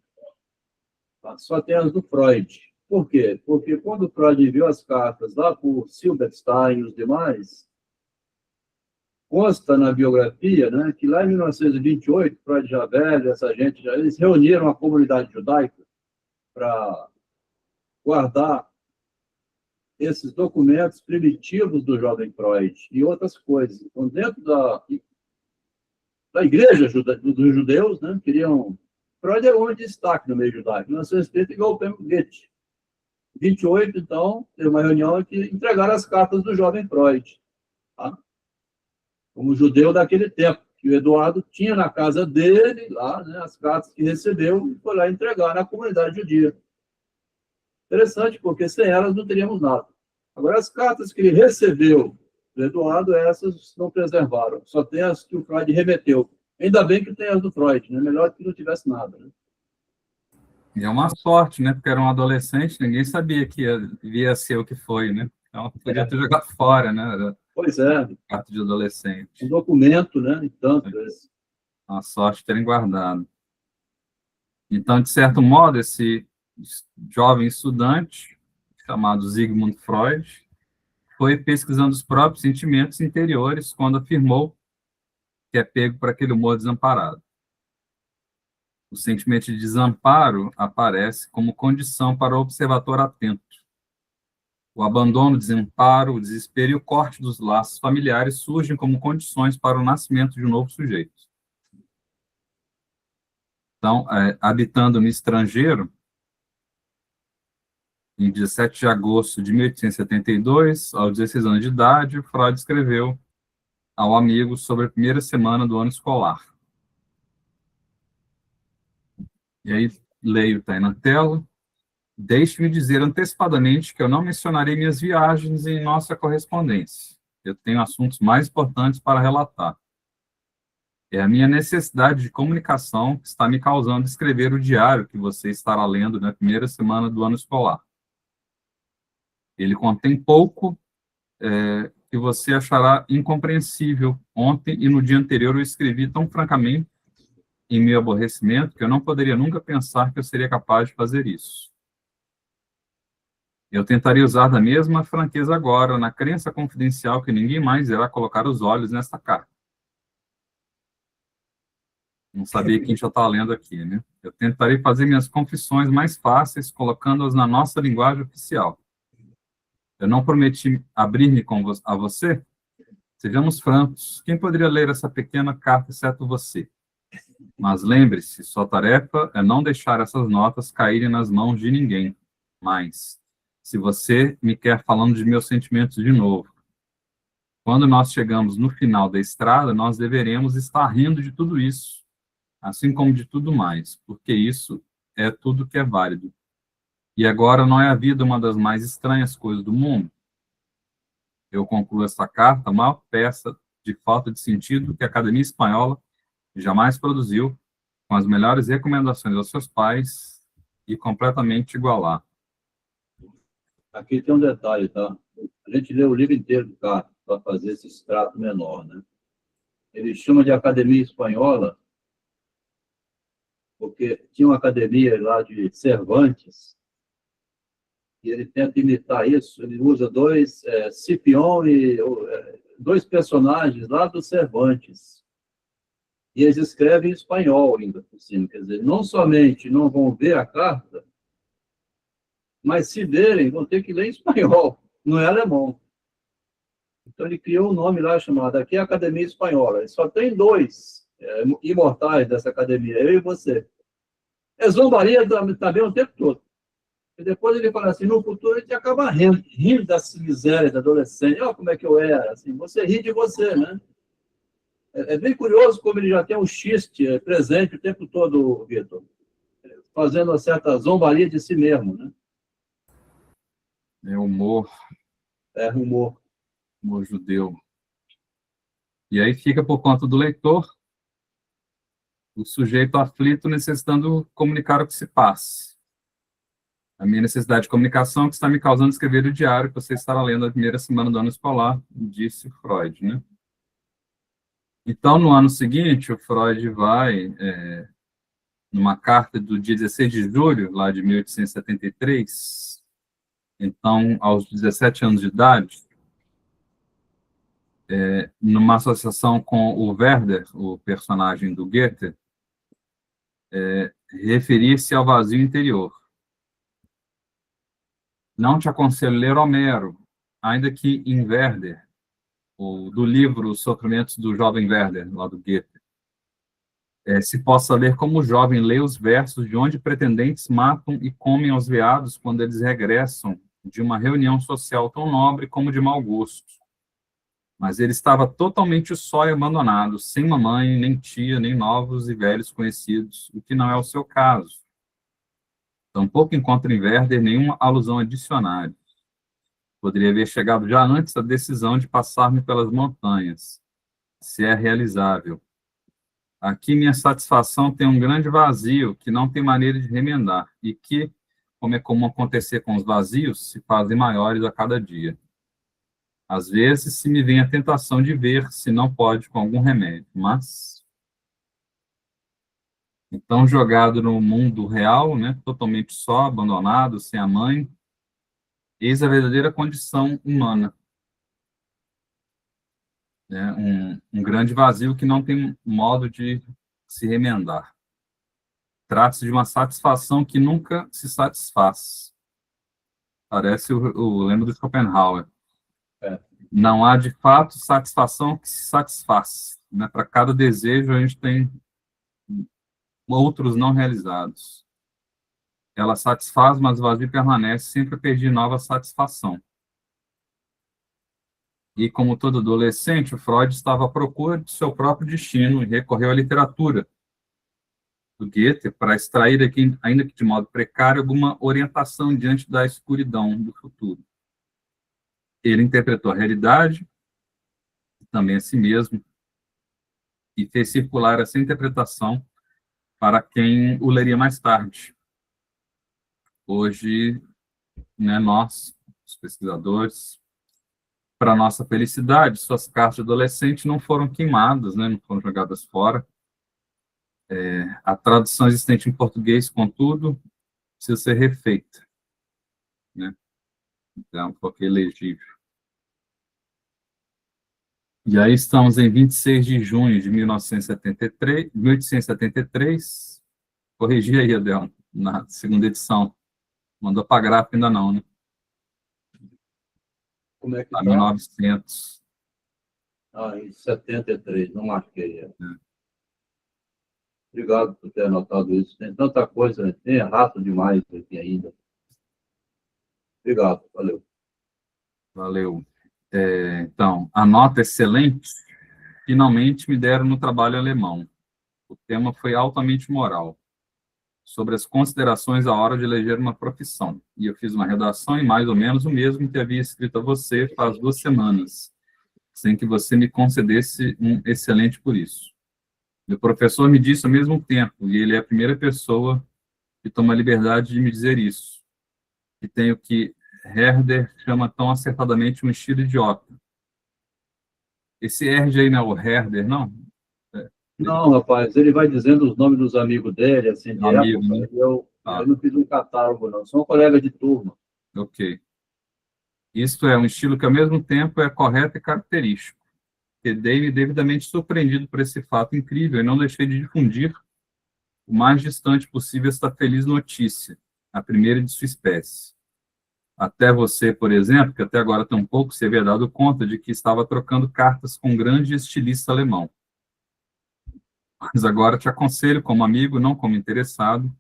só tem as do Freud. Por quê? Porque quando o Freud enviou as cartas lá por Silberstein e os demais, consta na biografia, né, que lá em 1928, Freud já velho, essa gente, eles reuniram a comunidade judaica para guardar esses documentos primitivos do jovem Freud e outras coisas. Então, dentro da igreja dos judeus, né, queriam... Freud era um homem de destaque no meio judaico. Em 1930, igual o Pemo Goethe. 28, então, teve uma reunião que entregaram as cartas do jovem Freud. Tá? Como judeu daquele tempo, que o Eduardo tinha na casa dele, lá, né, as cartas que recebeu, e foi lá entregar na comunidade judia. Interessante, porque sem elas não teríamos nada. Agora, as cartas que ele recebeu do Eduardo, essas não preservaram. Só tem as que o Freud remeteu. Ainda bem que tem as do Freud, né? Melhor que não tivesse nada. Né? E é uma sorte, né? Porque era um adolescente, ninguém sabia que ia ser o que foi, né? Então, podia ter jogado fora, né? Era pois é. Carta de adolescente. Um documento, né? E tanto. Uma sorte de terem guardado. Então, de certo modo, esse jovem estudante, chamado Sigmund Freud, foi pesquisando os próprios sentimentos interiores quando afirmou que é pego por aquele humor desamparado. O sentimento de desamparo aparece como condição para o observador atento. O abandono, o desamparo, o desespero e o corte dos laços familiares surgem como condições para o nascimento de um novo sujeito. Então, habitando no estrangeiro, em 17 de agosto de 1872, aos 16 anos de idade, Freud escreveu ao amigo sobre a primeira semana do ano escolar. E aí, leio, está aí na tela. Deixe-me dizer antecipadamente que eu não mencionarei minhas viagens em nossa correspondência. Eu tenho assuntos mais importantes para relatar. É a minha necessidade de comunicação que está me causando escrever o diário que você estará lendo na primeira semana do ano escolar. Ele contém pouco que você achará incompreensível. Ontem e no dia anterior eu escrevi tão francamente em meu aborrecimento que eu não poderia nunca pensar que eu seria capaz de fazer isso. Eu tentaria usar da mesma franqueza agora, na crença confidencial que ninguém mais irá colocar os olhos nesta carta. Não sabia quem já está lendo aqui, né? Eu tentarei fazer minhas confissões mais fáceis, colocando-as na nossa linguagem oficial. Eu não prometi abrir-me a você? Sejamos francos. Quem poderia ler essa pequena carta, exceto você? Mas lembre-se, sua tarefa é não deixar essas notas caírem nas mãos de ninguém. Mas, se você me quer falando de meus sentimentos de novo, quando nós chegamos no final da estrada, nós deveremos estar rindo de tudo isso, assim como de tudo mais, porque isso é tudo que é válido. E agora não é a vida uma das mais estranhas coisas do mundo? Eu concluo esta carta, a maior peça de falta de sentido que a Academia Espanhola jamais produziu, com as melhores recomendações aos seus pais e completamente igualar. Aqui tem um detalhe, tá? A gente lê o livro inteiro do cara para fazer esse extrato menor, né? Ele chama de Academia Espanhola porque tinha uma academia lá de Cervantes e ele tenta imitar isso. Ele usa dois, Cipião e dois personagens lá do Cervantes. E eles escrevem em espanhol ainda por cima. Quer dizer, não somente não vão ver a carta, mas se verem, vão ter que ler em espanhol, não é alemão. Então ele criou um nome lá chamado aqui Academia Espanhola. Só tem dois imortais dessa academia, eu e você. É zombaria também o tempo todo. E depois ele fala assim, no futuro a gente acaba rindo das misérias da adolescente. Olha como é que eu era. Assim, você ri de você, né? É bem curioso como ele já tem um xiste presente o tempo todo, Vitor, fazendo uma certa zombaria de si mesmo, né? É humor. É humor. Humor judeu. E aí fica por conta do leitor, o sujeito aflito necessitando comunicar o que se passa. A minha necessidade de comunicação que está me causando escrever o diário que você estará lendo na primeira semana do ano escolar, disse Freud, né? Então, no ano seguinte, o Freud vai, numa carta do dia 16 de julho, lá de 1873, então, aos 17 anos de idade, numa associação com o Werder, o personagem do Goethe, referir-se ao vazio interior. Não te aconselho ler Homero, ainda que em Werder, do livro Os Sofrimentos do Jovem Werder, lá do Goethe, se possa ler como o jovem lê os versos de onde pretendentes matam e comem aos veados quando eles regressam de uma reunião social tão nobre como de mau gosto. Mas ele estava totalmente só e abandonado, sem mamãe, nem tia, nem novos e velhos conhecidos, o que não é o seu caso. Tampouco encontra em Werder nenhuma alusão a dicionário. Poderia haver chegado já antes a decisão de passar-me pelas montanhas, se é realizável. Aqui minha satisfação tem um grande vazio que não tem maneira de remendar e que, como é comum acontecer com os vazios, se fazem maiores a cada dia. Às vezes, se me vem a tentação de ver se não pode com algum remédio, mas... Então, jogado no mundo real, né, totalmente só, abandonado, sem a mãe, eis a verdadeira condição humana. Um grande vazio que não tem modo de se remendar. trata-se de uma satisfação que nunca se satisfaz. Parece o lema do Schopenhauer. É. Não há, de fato, satisfação que se satisfaz. Né? Para cada desejo, a gente tem outros não realizados. Ela satisfaz, mas o vazio permanece, sempre a pedir nova satisfação. E, como todo adolescente, o Freud estava à procura de seu próprio destino e recorreu à literatura do Goethe para extrair aqui, ainda que de modo precário, alguma orientação diante da escuridão do futuro. Ele interpretou a realidade, também a si mesmo, e fez circular essa interpretação para quem o leria mais tarde. Hoje, né, nós, os pesquisadores, para nossa felicidade, suas cartas de adolescente não foram queimadas, né, não foram jogadas fora. A tradução existente em português, contudo, precisa ser refeita, né? Então, porque é legível. E aí estamos em 26 de junho de 1873, corrigi aí, Adel, na segunda edição. Mandou para gráfico ainda não, né? Como é que A tá? 1900. Em 73, não marquei. Obrigado por ter anotado isso. Tem tanta coisa, tem errado demais aqui ainda. Obrigado, valeu. Valeu. Então, a nota excelente, finalmente me deram no trabalho alemão. O tema foi altamente moral, sobre as considerações à hora de eleger uma profissão. E eu fiz uma redação em mais ou menos o mesmo que havia escrito a você faz 2 semanas, sem que você me concedesse um excelente por isso. Meu professor me disse ao mesmo tempo, e ele é a primeira pessoa que toma a liberdade de me dizer isso, que tem o que Herder chama tão acertadamente um estilo idiota. Esse Herder aí não é o Herder, não? Não, rapaz, ele vai dizendo os nomes dos amigos dele, assim, de Amigo, época. né? Eu não fiz um catálogo, não. Sou um colega de turma. Ok. Isto é um estilo que, ao mesmo tempo, é correto e característico. Quedei-me devidamente surpreendido por esse fato incrível e não deixei de difundir o mais distante possível esta feliz notícia, a primeira de sua espécie. Até você, por exemplo, que até agora tampouco se havia dado conta de que estava trocando cartas com um grande estilista alemão. Mas agora te aconselho, como amigo, não como interessado,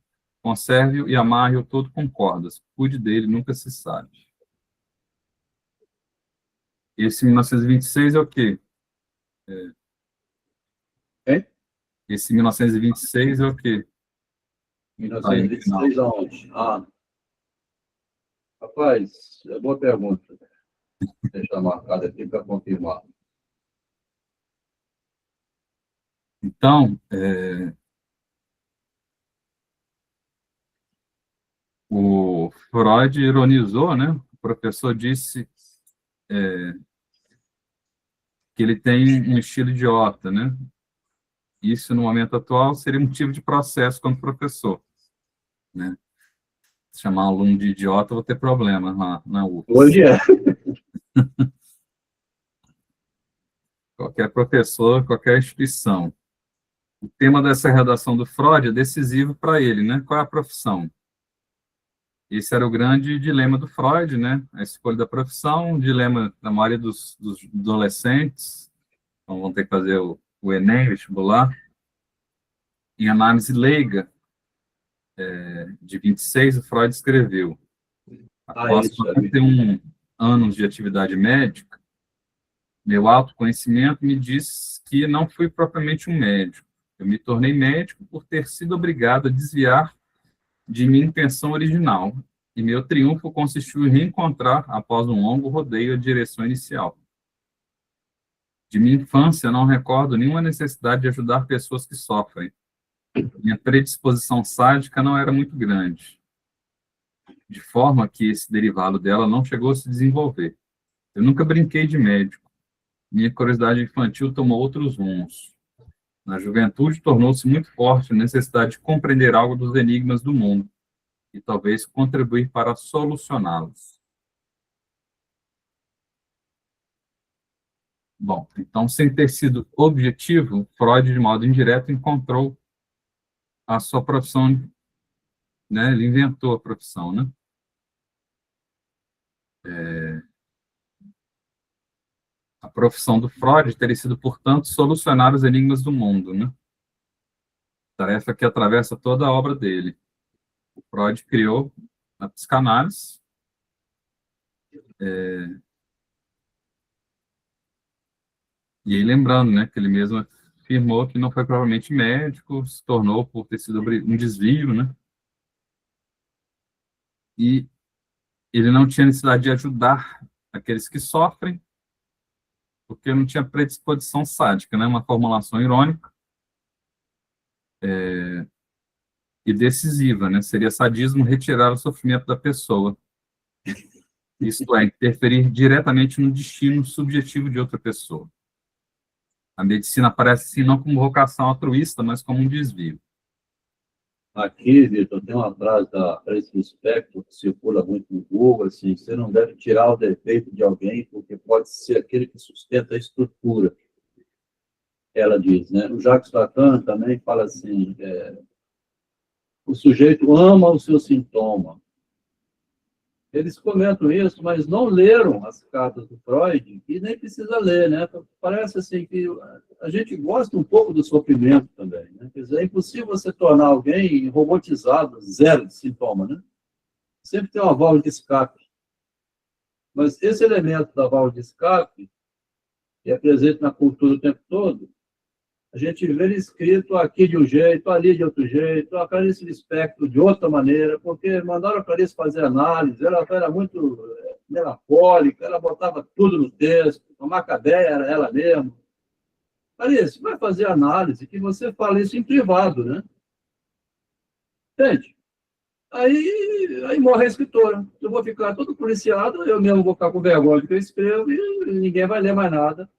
conserve-o e amarre-o todo com cordas. Cuide dele, nunca se sabe. Esse 1926 é o quê? Hein? Esse 1926 é o quê? 1926 aonde? Rapaz, é boa pergunta. Deixa eu marcar aqui para confirmar. Então, o Freud ironizou, né? O professor disse que ele tem um estilo idiota, né? Isso, no momento atual, seria motivo de processo contra o professor, né? Se chamar um aluno de idiota, eu vou ter problema na UFS. Hoje é. Qualquer professor, qualquer instituição. O tema dessa redação do Freud é decisivo para ele, né? Qual é a profissão? Esse era o grande dilema do Freud, né? A escolha da profissão, o dilema da maioria dos adolescentes. Então, vão ter que fazer o Enem, vestibular. Em análise leiga, de 26, o Freud escreveu: após Isso, 41 anos de atividade médica, meu autoconhecimento me diz que não fui propriamente um médico. Eu me tornei médico por ter sido obrigado a desviar de minha intenção original, e meu triunfo consistiu em reencontrar, após um longo rodeio, a direção inicial. De minha infância, não recordo nenhuma necessidade de ajudar pessoas que sofrem. Minha predisposição sádica não era muito grande, de forma que esse derivado dela não chegou a se desenvolver. Eu nunca brinquei de médico. Minha curiosidade infantil tomou outros rumos. Na juventude, tornou-se muito forte a necessidade de compreender algo dos enigmas do mundo e talvez contribuir para solucioná-los. Bom, então, sem ter sido objetivo, Freud, de modo indireto, encontrou a sua profissão, né? Ele inventou a profissão, né? A profissão do Freud teria sido, portanto, solucionar os enigmas do mundo, né? Tarefa que atravessa toda a obra dele. O Freud criou a psicanálise, e aí lembrando, né, que ele mesmo afirmou que não foi provavelmente médico, se tornou por ter sido um desvio, né? E ele não tinha necessidade de ajudar aqueles que sofrem, porque não tinha predisposição sádica, né? Uma formulação irônica e decisiva, né? Seria sadismo retirar o sofrimento da pessoa. Isto é, interferir diretamente no destino subjetivo de outra pessoa. A medicina aparece, assim, não como vocação altruísta, mas como um desvio. Aqui, Vitor, tem uma frase da Clarice Lispector que circula muito no Google, assim, você não deve tirar o defeito de alguém, porque pode ser aquele que sustenta a estrutura. Ela diz, né? O Jacques Lacan também fala assim, o sujeito ama o seu sintoma. Eles comentam isso, mas não leram as cartas do Freud, e nem precisa ler, né? Parece assim que a gente gosta um pouco do sofrimento também, né? Quer dizer, é impossível você tornar alguém robotizado, zero de sintoma, né? Sempre tem uma válvula de escape. Mas esse elemento da válvula de escape, que é presente na cultura o tempo todo, a gente vê ele escrito aqui de um jeito, ali de outro jeito, a Clarice Lispector de outra maneira, porque mandaram a Clarice fazer análise, ela era muito melancólica, ela botava tudo no texto, a Macabéia era ela mesma. Clarice, vai fazer análise, que você fala isso em privado, né? Entende? Aí morre a escritora. Eu vou ficar todo policiado, eu mesmo vou ficar com vergonha do que eu escrevo e ninguém vai ler mais nada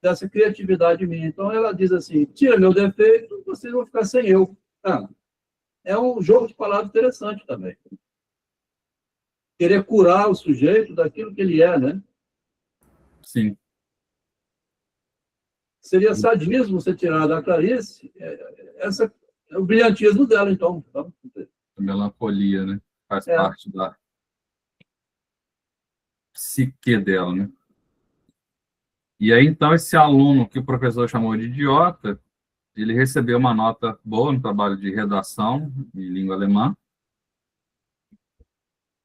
dessa criatividade minha. Então, ela diz assim, tira meu defeito, vocês vão ficar sem eu. É um jogo de palavras interessante também. Querer curar o sujeito daquilo que ele é, né? Sim. Seria sadismo você tirar da Clarice o brilhantismo dela, então. A melancolia, né? Faz parte da psique dela, né? E aí, então, esse aluno que o professor chamou de idiota, ele recebeu uma nota boa no trabalho de redação em língua alemã,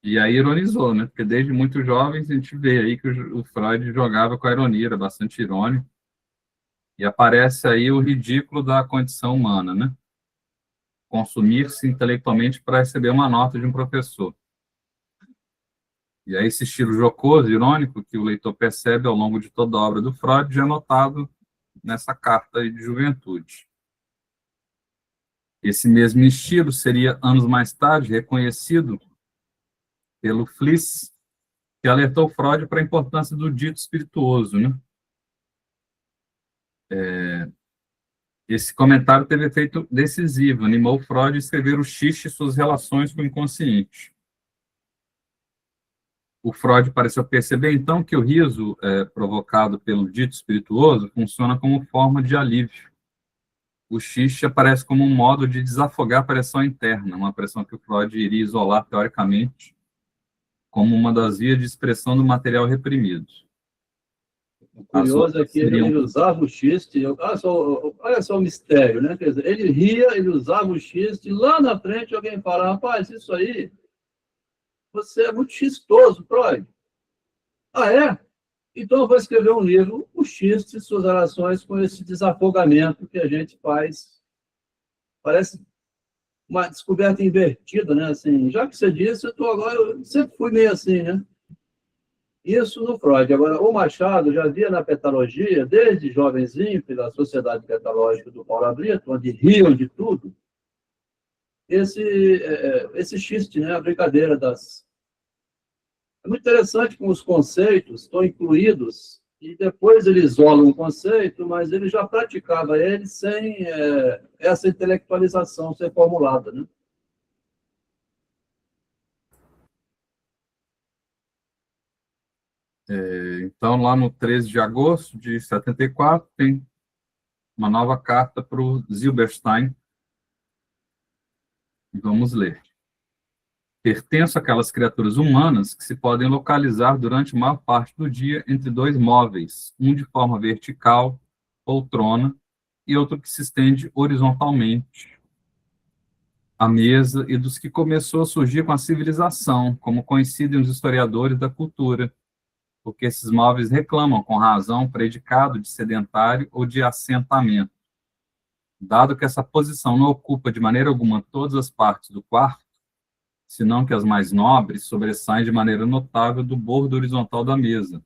e aí ironizou, né? Porque desde muito jovens a gente vê aí que o Freud jogava com a ironia, era bastante irônico, e aparece aí o ridículo da condição humana, né? Consumir-se intelectualmente para receber uma nota de um professor. E aí esse estilo jocoso, irônico, que o leitor percebe ao longo de toda a obra do Freud, já é notado nessa carta aí de juventude. Esse mesmo estilo seria, anos mais tarde, reconhecido pelo Fliess, que alertou Freud para a importância do dito espirituoso, né? Esse comentário teve efeito decisivo, animou Freud a escrever o Xiste e suas relações com o inconsciente. O Freud pareceu perceber, então, que o riso provocado pelo dito espirituoso funciona como forma de alívio. O xiste aparece como um modo de desafogar a pressão interna, uma pressão que o Freud iria isolar teoricamente como uma das vias de expressão do material reprimido. O curioso é que ele usava o xiste, olha só o mistério, né? Quer dizer, ele ria, ele usava o xiste, e lá na frente alguém fala, rapaz, isso aí, você é muito xistoso, Freud. Ah, é? Então eu vou escrever um livro, o xiste e suas relações com esse desafogamento que a gente faz. Parece uma descoberta invertida, né? Assim, já que você disse, eu sempre fui meio assim, né? Isso no Freud. Agora, o Machado já via na petalogia, desde jovenzinho, pela Sociedade Petalógica do Paulo Brito, onde riam de tudo, esse xiste, né? A brincadeira das... É muito interessante como os conceitos estão incluídos e depois ele isola um conceito, mas ele já praticava ele sem essa intelectualização ser formulada, né? Então, lá no 13 de agosto de 74, tem uma nova carta para o Zilberstein, Vamos ler. Pertenço àquelas criaturas humanas que se podem localizar durante a maior parte do dia entre dois móveis, um de forma vertical, poltrona, e outro que se estende horizontalmente, a mesa, e dos que começou a surgir com a civilização, como coincidem os historiadores da cultura, porque esses móveis reclamam, com razão, predicado de sedentário ou de assentamento. Dado que essa posição não ocupa de maneira alguma todas as partes do quarto, senão que as mais nobres sobressaem de maneira notável do bordo horizontal da mesa.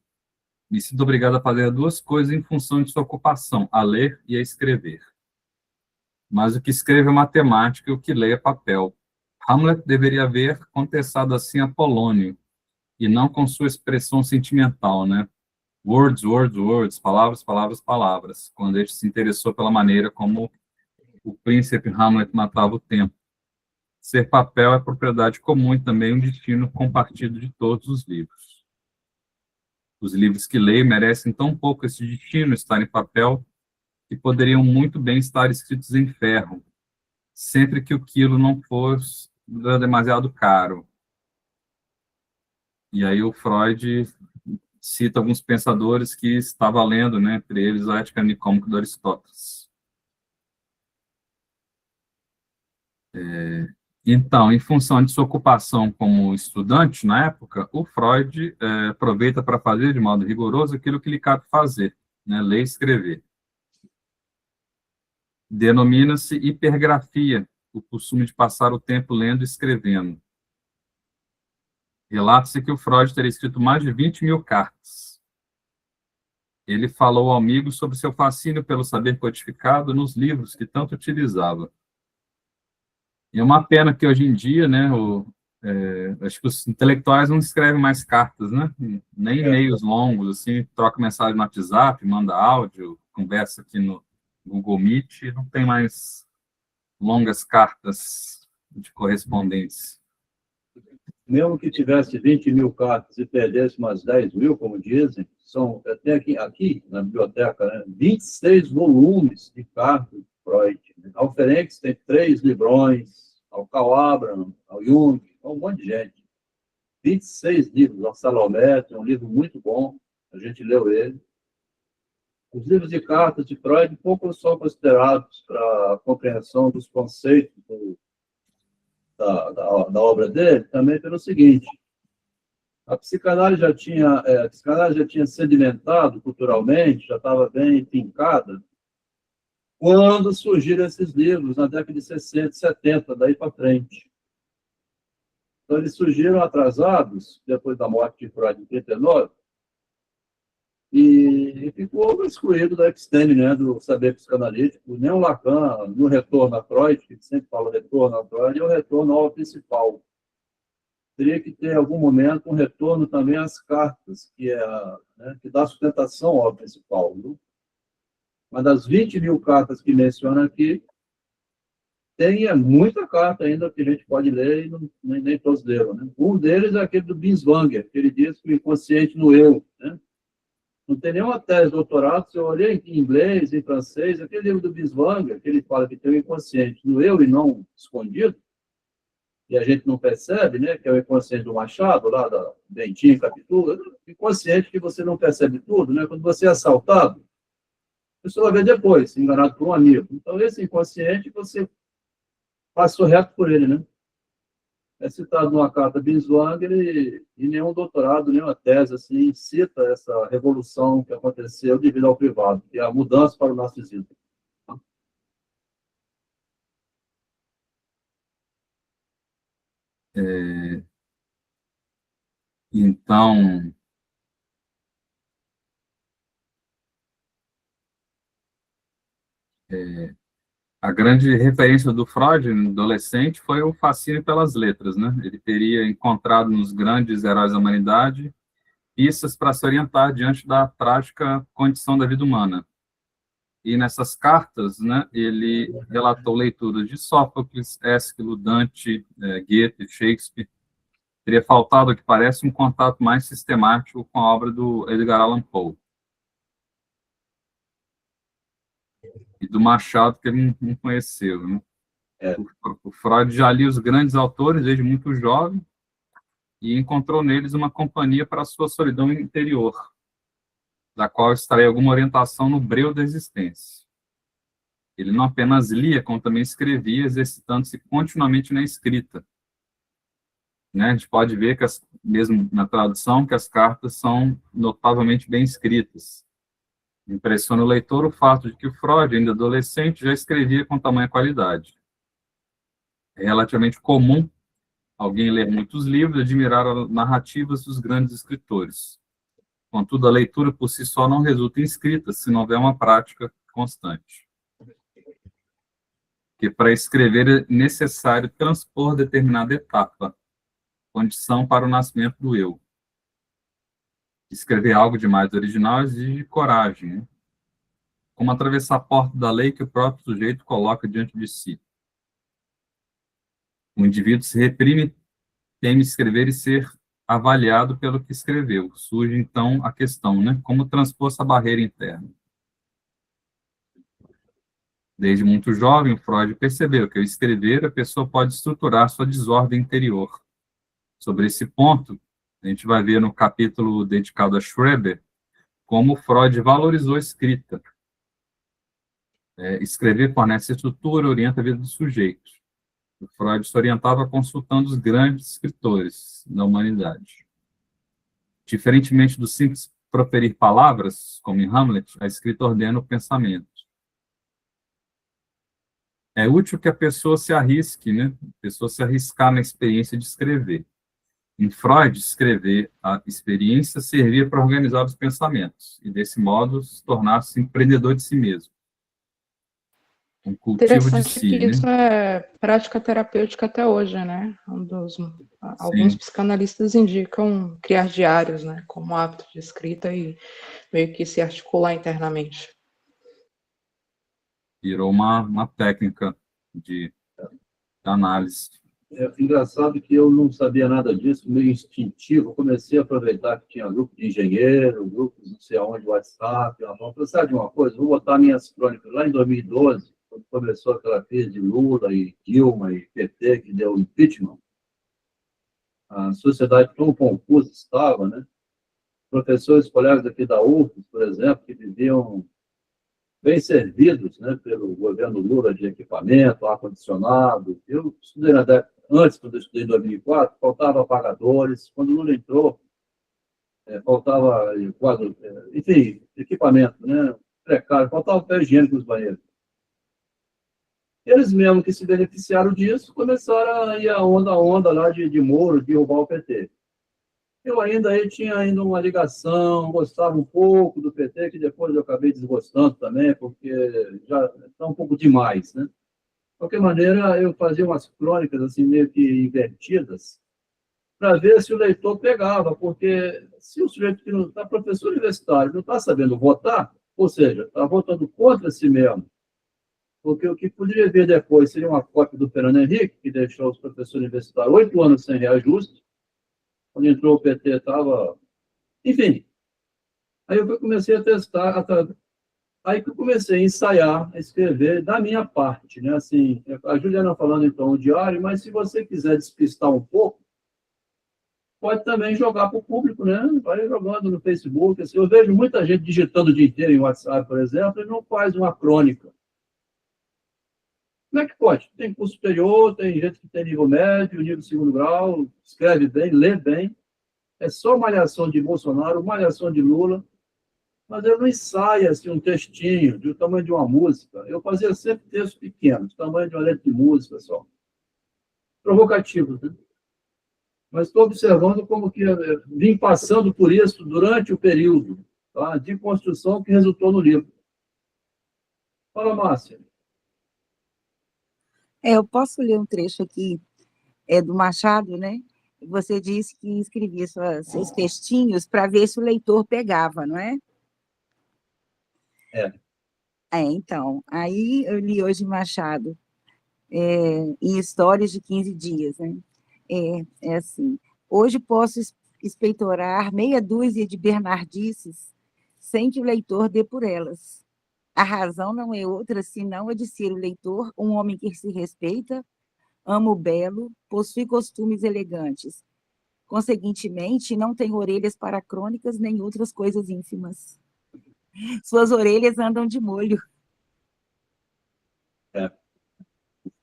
Me sinto obrigado a fazer duas coisas em função de sua ocupação, a ler e a escrever. Mas o que escreve é matemática e o que lê é papel. Hamlet deveria haver contestado assim Apolônio, e não com sua expressão sentimental, né? Words, words, words, palavras, palavras, palavras, quando ele se interessou pela maneira como o príncipe Hamlet matava o tempo. Ser papel é propriedade comum e também um destino compartido de todos os livros. Os livros que leio merecem tão pouco esse destino, estar em papel, que poderiam muito bem estar escritos em ferro, sempre que o quilo não fosse demasiado caro. E aí o Freud cita alguns pensadores que estava lendo, né, entre eles a Ética Nicômaca do Aristóteles. Então, em função de sua ocupação como estudante na época, o Freud aproveita para fazer de modo rigoroso aquilo que lhe cabe fazer, né, ler e escrever. Denomina-se hipergrafia, o costume de passar o tempo lendo e escrevendo. Relata-se que o Freud teria escrito mais de 20.000 cartas. Ele falou ao amigo sobre seu fascínio pelo saber codificado nos livros que tanto utilizava. E é uma pena que hoje em dia, né, acho que os intelectuais não escrevem mais cartas, né? Nem e-mails longos, assim, troca mensagem no WhatsApp, manda áudio, conversa aqui no Google Meet, não tem mais longas cartas de correspondência. Mesmo que tivesse 20.000 cartas e perdesse umas 10.000, como dizem, são até aqui na biblioteca, né, 26 volumes de cartas de Freud. Ao Ferenc tem 3 livrões, ao Karl Abraham, ao Jung, um monte de gente. 26 livros, ao Salomé, é um livro muito bom, a gente leu ele. Os livros de cartas de Freud pouco são considerados para a compreensão dos conceitos da obra dele, também pelo seguinte: a psicanálise já tinha sedimentado culturalmente, já estava bem fincada, quando surgiram esses livros, na década de 60, 70, daí para frente. Então, eles surgiram atrasados, depois da morte de Freud em 39, e ficou excluído da episteme, né, do saber psicanalítico. Nem o Lacan, no retorno a Freud, que sempre fala retorno a Freud, é o retorno ao principal. Teria que ter, em algum momento, um retorno também às cartas, que dá sustentação ao principal. Viu? Mas das 20.000 cartas que menciona aqui, tem muita carta ainda que a gente pode ler e nem todos leram. Né? Um deles é aquele do Binswanger, que ele diz que o inconsciente no eu, né? Não tem nenhuma tese de doutorado, se eu olhei em inglês, em francês, aquele livro do Binswanger, que ele fala que tem o inconsciente no eu e não escondido, e a gente não percebe, né, que é o inconsciente do Machado, lá da Bentinho, Capitula, inconsciente que você não percebe tudo, né, quando você é assaltado, a pessoa vai ver depois, enganado por um amigo. Então, esse inconsciente, você passou reto por ele, né? É citado numa carta de Binswanger e nenhum doutorado, nenhuma tese assim, cita essa revolução que aconteceu devido ao privado, que é a mudança para o narcisismo. Então, a grande referência do Freud, adolescente, foi o fascínio pelas letras, né? Ele teria encontrado nos grandes heróis da humanidade pistas para se orientar diante da trágica condição da vida humana. E nessas cartas, né, ele relatou leituras de Sófocles, Ésquilo, Dante, Goethe, Shakespeare. Teria faltado, o que parece, um contato mais sistemático com a obra do Edgar Allan Poe. E do Machado, que ele não conheceu, né? O Freud já lia os grandes autores desde muito jovem e encontrou neles uma companhia para a sua solidão interior, da qual extrai alguma orientação no breu da existência. Ele não apenas lia, como também escrevia, exercitando-se continuamente na escrita. Né? A gente pode ver, que mesmo na tradução, que as cartas são notavelmente bem escritas. Impressiona o leitor o fato de que o Freud, ainda adolescente, já escrevia com tamanha qualidade. É relativamente comum alguém ler muitos livros e admirar as narrativas dos grandes escritores. Contudo, a leitura por si só não resulta em escrita, se não houver uma prática constante. Que para escrever é necessário transpor determinada etapa, condição para o nascimento do eu. Escrever algo de mais original exige coragem, né? Como atravessar a porta da lei que o próprio sujeito coloca diante de si. O indivíduo se reprime, teme escrever e ser avaliado pelo que escreveu. Surge, então, a questão, né? Como transpor essa barreira interna? Desde muito jovem, Freud percebeu que ao escrever, a pessoa pode estruturar sua desordem interior. Sobre esse ponto, a gente vai ver no capítulo dedicado a Schreber, como Freud valorizou a escrita. Escrever fornece estrutura, orienta a vida do sujeito. O Freud se orientava consultando os grandes escritores da humanidade. Diferentemente do simples proferir palavras, como em Hamlet, a escrita ordena o pensamento. É útil que a pessoa se arrisque, né? A pessoa se arriscar na experiência de escrever. Em Freud, escrever a experiência servia para organizar os pensamentos e, desse modo, se tornar-se empreendedor de si mesmo. Um cultivo de Interessante si, que né? isso é prática terapêutica até hoje, né? Alguns psicanalistas indicam criar diários, né? Como hábito de escrita e meio que se articular internamente. Virou uma técnica de análise. É engraçado que eu não sabia nada disso, meio instintivo. Eu comecei a aproveitar que tinha grupo de engenheiro, grupos não sei aonde, WhatsApp. Eu falei, sabe de uma coisa? Vou botar minhas crônicas. Lá em 2012, quando começou aquela crise de Lula e Dilma e PT, que deu impeachment, a sociedade tão confusa estava, né? Professores, colegas aqui da UFES, por exemplo, que viviam bem servidos, né, pelo governo Lula de equipamento, ar-condicionado. Eu estudei antes, quando eu estudei em 2004, faltava apagadores. Quando o Lula entrou, faltava quadro, enfim, equipamento, né, precário, faltava papel higiênico nos banheiros. Eles mesmos que se beneficiaram disso começaram a ir a onda lá de Moro, de derrubar o PT. Eu tinha ainda uma ligação, gostava um pouco do PT, que depois eu acabei desgostando também, porque já está um pouco demais, né? De qualquer maneira, eu fazia umas crônicas assim meio que invertidas, para ver se o leitor pegava, porque se o sujeito que não está, professor universitário, não está sabendo votar, ou seja, está votando contra si mesmo, porque o que poderia vir depois seria uma cópia do Fernando Henrique, que deixou os professores universitários 8 anos sem reajuste. Quando entrou o PT, estava... Enfim, aí eu comecei a testar, aí que eu comecei a ensaiar, a escrever da minha parte, né? Assim, a Juliana falando então o diário, mas se você quiser despistar um pouco, pode também jogar para o público, né? Vai jogando no Facebook. Assim, eu vejo muita gente digitando o dia inteiro em WhatsApp, por exemplo, e não faz uma crônica. Como é que pode? Tem curso superior, tem gente que tem nível médio, nível segundo grau, escreve bem, lê bem. É só malhação de Bolsonaro, malhação de Lula, mas eu não ensaio assim, um textinho do tamanho de uma música. Eu fazia sempre textos pequenos, tamanho de uma letra de música só. Provocativos, né? Mas estou observando como que vim passando por isso durante o período, tá, de construção que resultou no livro. Fala, Márcia. Eu posso ler um trecho aqui, do Machado, né? Você disse que escrevia seus textinhos para ver se o leitor pegava, não é? Então, aí eu li hoje Machado, em Histórias de 15 Dias, né? É assim, hoje posso espeitorar meia dúzia de bernardices sem que o leitor dê por elas. A razão não é outra senão a de ser o leitor um homem que se respeita, ama o belo, possui costumes elegantes. Conseguintemente, não tem orelhas para crônicas nem outras coisas ínfimas. Suas orelhas andam de molho.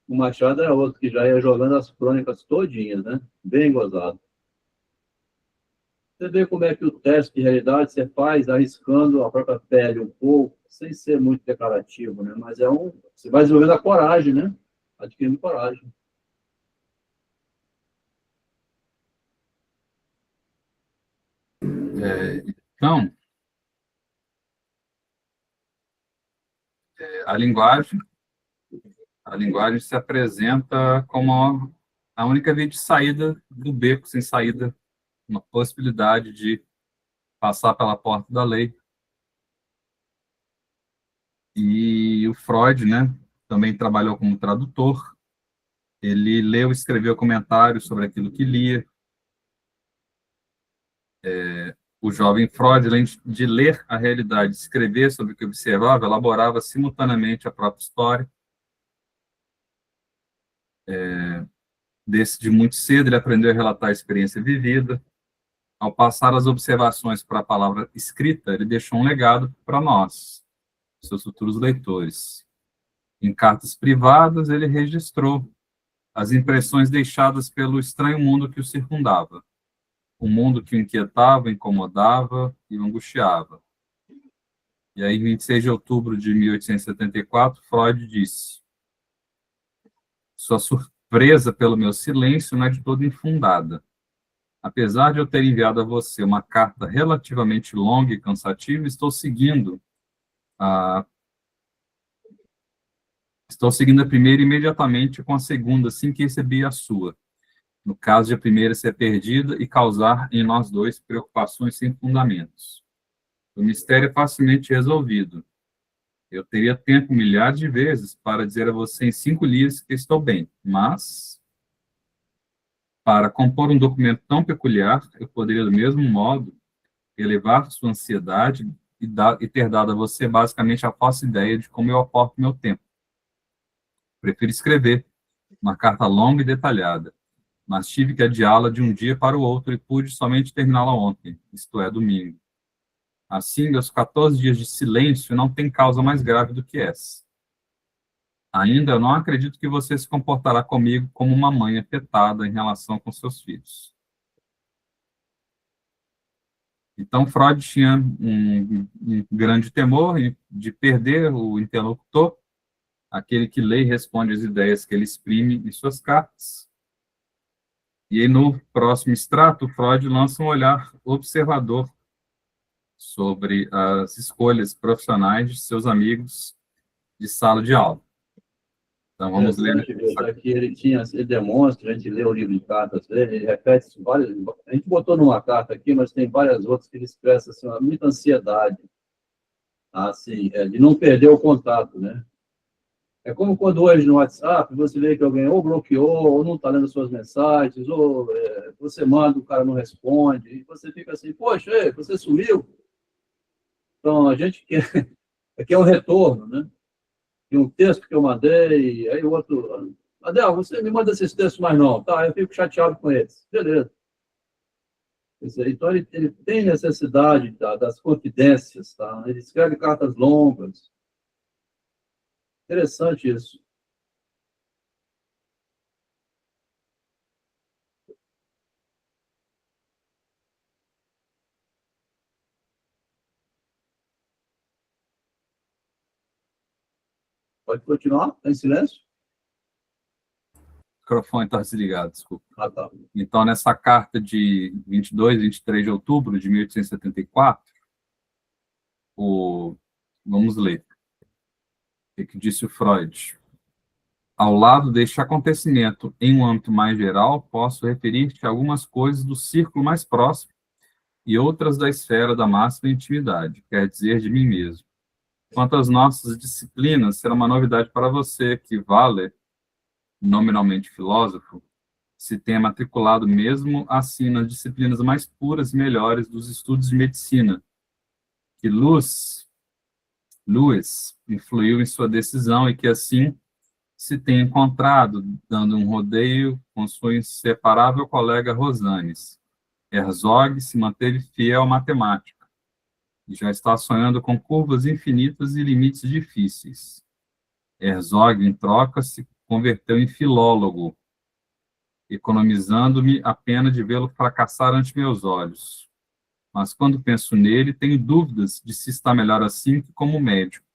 O Machado é outro que já ia jogando as crônicas todinhas, né? Bem gozado. Você vê como é que o teste de realidade você faz arriscando a própria pele um pouco, sem ser muito declarativo, né? Mas você vai desenvolvendo a coragem, né? Adquirindo coragem. Então, a linguagem se apresenta como a única via de saída do beco sem saída, uma possibilidade de passar pela porta da lei. E o Freud, né, também trabalhou como tradutor. Ele leu e escreveu comentários sobre aquilo que lia. O jovem Freud, além de ler a realidade, escrever sobre o que observava, elaborava simultaneamente a própria história. Desde muito cedo, ele aprendeu a relatar a experiência vivida. Ao passar as observações para a palavra escrita, ele deixou um legado para nós, seus futuros leitores. Em cartas privadas, ele registrou as impressões deixadas pelo estranho mundo que o circundava, um mundo que o inquietava, incomodava e o angustiava. E aí, em 26 de outubro de 1874, Freud disse: sua surpresa pelo meu silêncio não é de todo infundada. Apesar de eu ter enviado a você uma carta relativamente longa e cansativa, estou seguindo a primeira imediatamente com a segunda, assim que recebi a sua. No caso de a primeira ser perdida e causar em nós dois preocupações sem fundamentos. O mistério é facilmente resolvido. Eu teria tempo milhares de vezes para dizer a você em 5 linhas que estou bem, mas, para compor um documento tão peculiar, eu poderia, do mesmo modo, elevar sua ansiedade e ter dado a você basicamente a falsa ideia de como eu aporto meu tempo. Prefiro escrever uma carta longa e detalhada, mas tive que adiá-la de um dia para o outro e pude somente terminá-la ontem, isto é, domingo. Assim, meus 14 dias de silêncio não têm causa mais grave do que essa. Ainda eu não acredito que você se comportará comigo como uma mãe afetada em relação com seus filhos. Então, Freud tinha um grande temor de perder o interlocutor, aquele que lê e responde às ideias que ele exprime em suas cartas. E aí, no próximo extrato, Freud lança um olhar observador sobre as escolhas profissionais de seus amigos de sala de aula. Então, vamos ler. Aqui ele demonstra, a gente lê o livro de cartas dele, ele repete várias. A gente botou numa carta aqui, mas tem várias outras que ele expressa assim, muita ansiedade, assim, de não perder o contato, né? É como quando hoje no WhatsApp você vê que alguém ou bloqueou, ou não está lendo suas mensagens, ou você manda, o cara não responde, e você fica assim, poxa, ei, você sumiu? Então, a gente quer um retorno, né? E um texto que eu mandei, aí o outro, Adel, você me manda esses textos mais não, tá? Eu fico chateado com eles. Beleza. Então, ele tem necessidade das confidências, tá? Ele escreve cartas longas. Interessante isso. Pode continuar? Está em silêncio? O microfone está desligado, desculpa. Ah, tá. Então, nessa carta de 22, 23 de outubro de 1874, vamos ler. O que disse o Freud? Ao lado deste acontecimento, em um âmbito mais geral, posso referir-te a algumas coisas do círculo mais próximo e outras da esfera da máxima intimidade, quer dizer, de mim mesmo. Quanto às nossas disciplinas, será uma novidade para você que Vale, nominalmente filósofo, se tenha matriculado mesmo assim nas disciplinas mais puras e melhores dos estudos de medicina, que Luz Lewis influiu em sua decisão e que, assim, se tem encontrado dando um rodeio com sua inseparável colega Rosanes. Herzog se manteve fiel à matemática e já está sonhando com curvas infinitas e limites difíceis. Herzog, em troca, se converteu em filólogo, economizando-me a pena de vê-lo fracassar ante meus olhos. Mas quando penso nele, tenho dúvidas de se está melhor assim que como médico,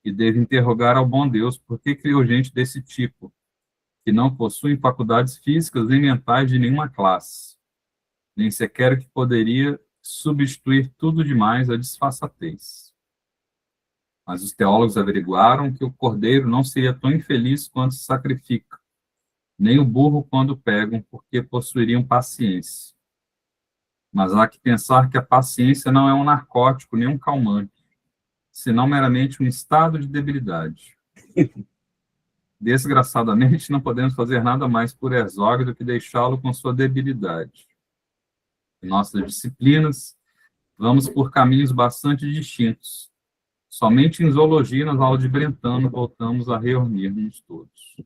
e devo interrogar ao bom Deus por que criou gente desse tipo, que não possuem faculdades físicas nem mentais de nenhuma classe, nem sequer o que poderia substituir tudo demais à disfarçatez. Mas os teólogos averiguaram que o cordeiro não seria tão infeliz quando se sacrifica, nem o burro quando pegam, porque possuiriam paciência. Mas há que pensar que a paciência não é um narcótico, nem um calmante, senão meramente um estado de debilidade. Desgraçadamente, não podemos fazer nada mais por Herzog do que deixá-lo com sua debilidade. Em nossas disciplinas, vamos por caminhos bastante distintos. Somente em zoologia, nas aulas de Brentano, voltamos a reunir-nos todos.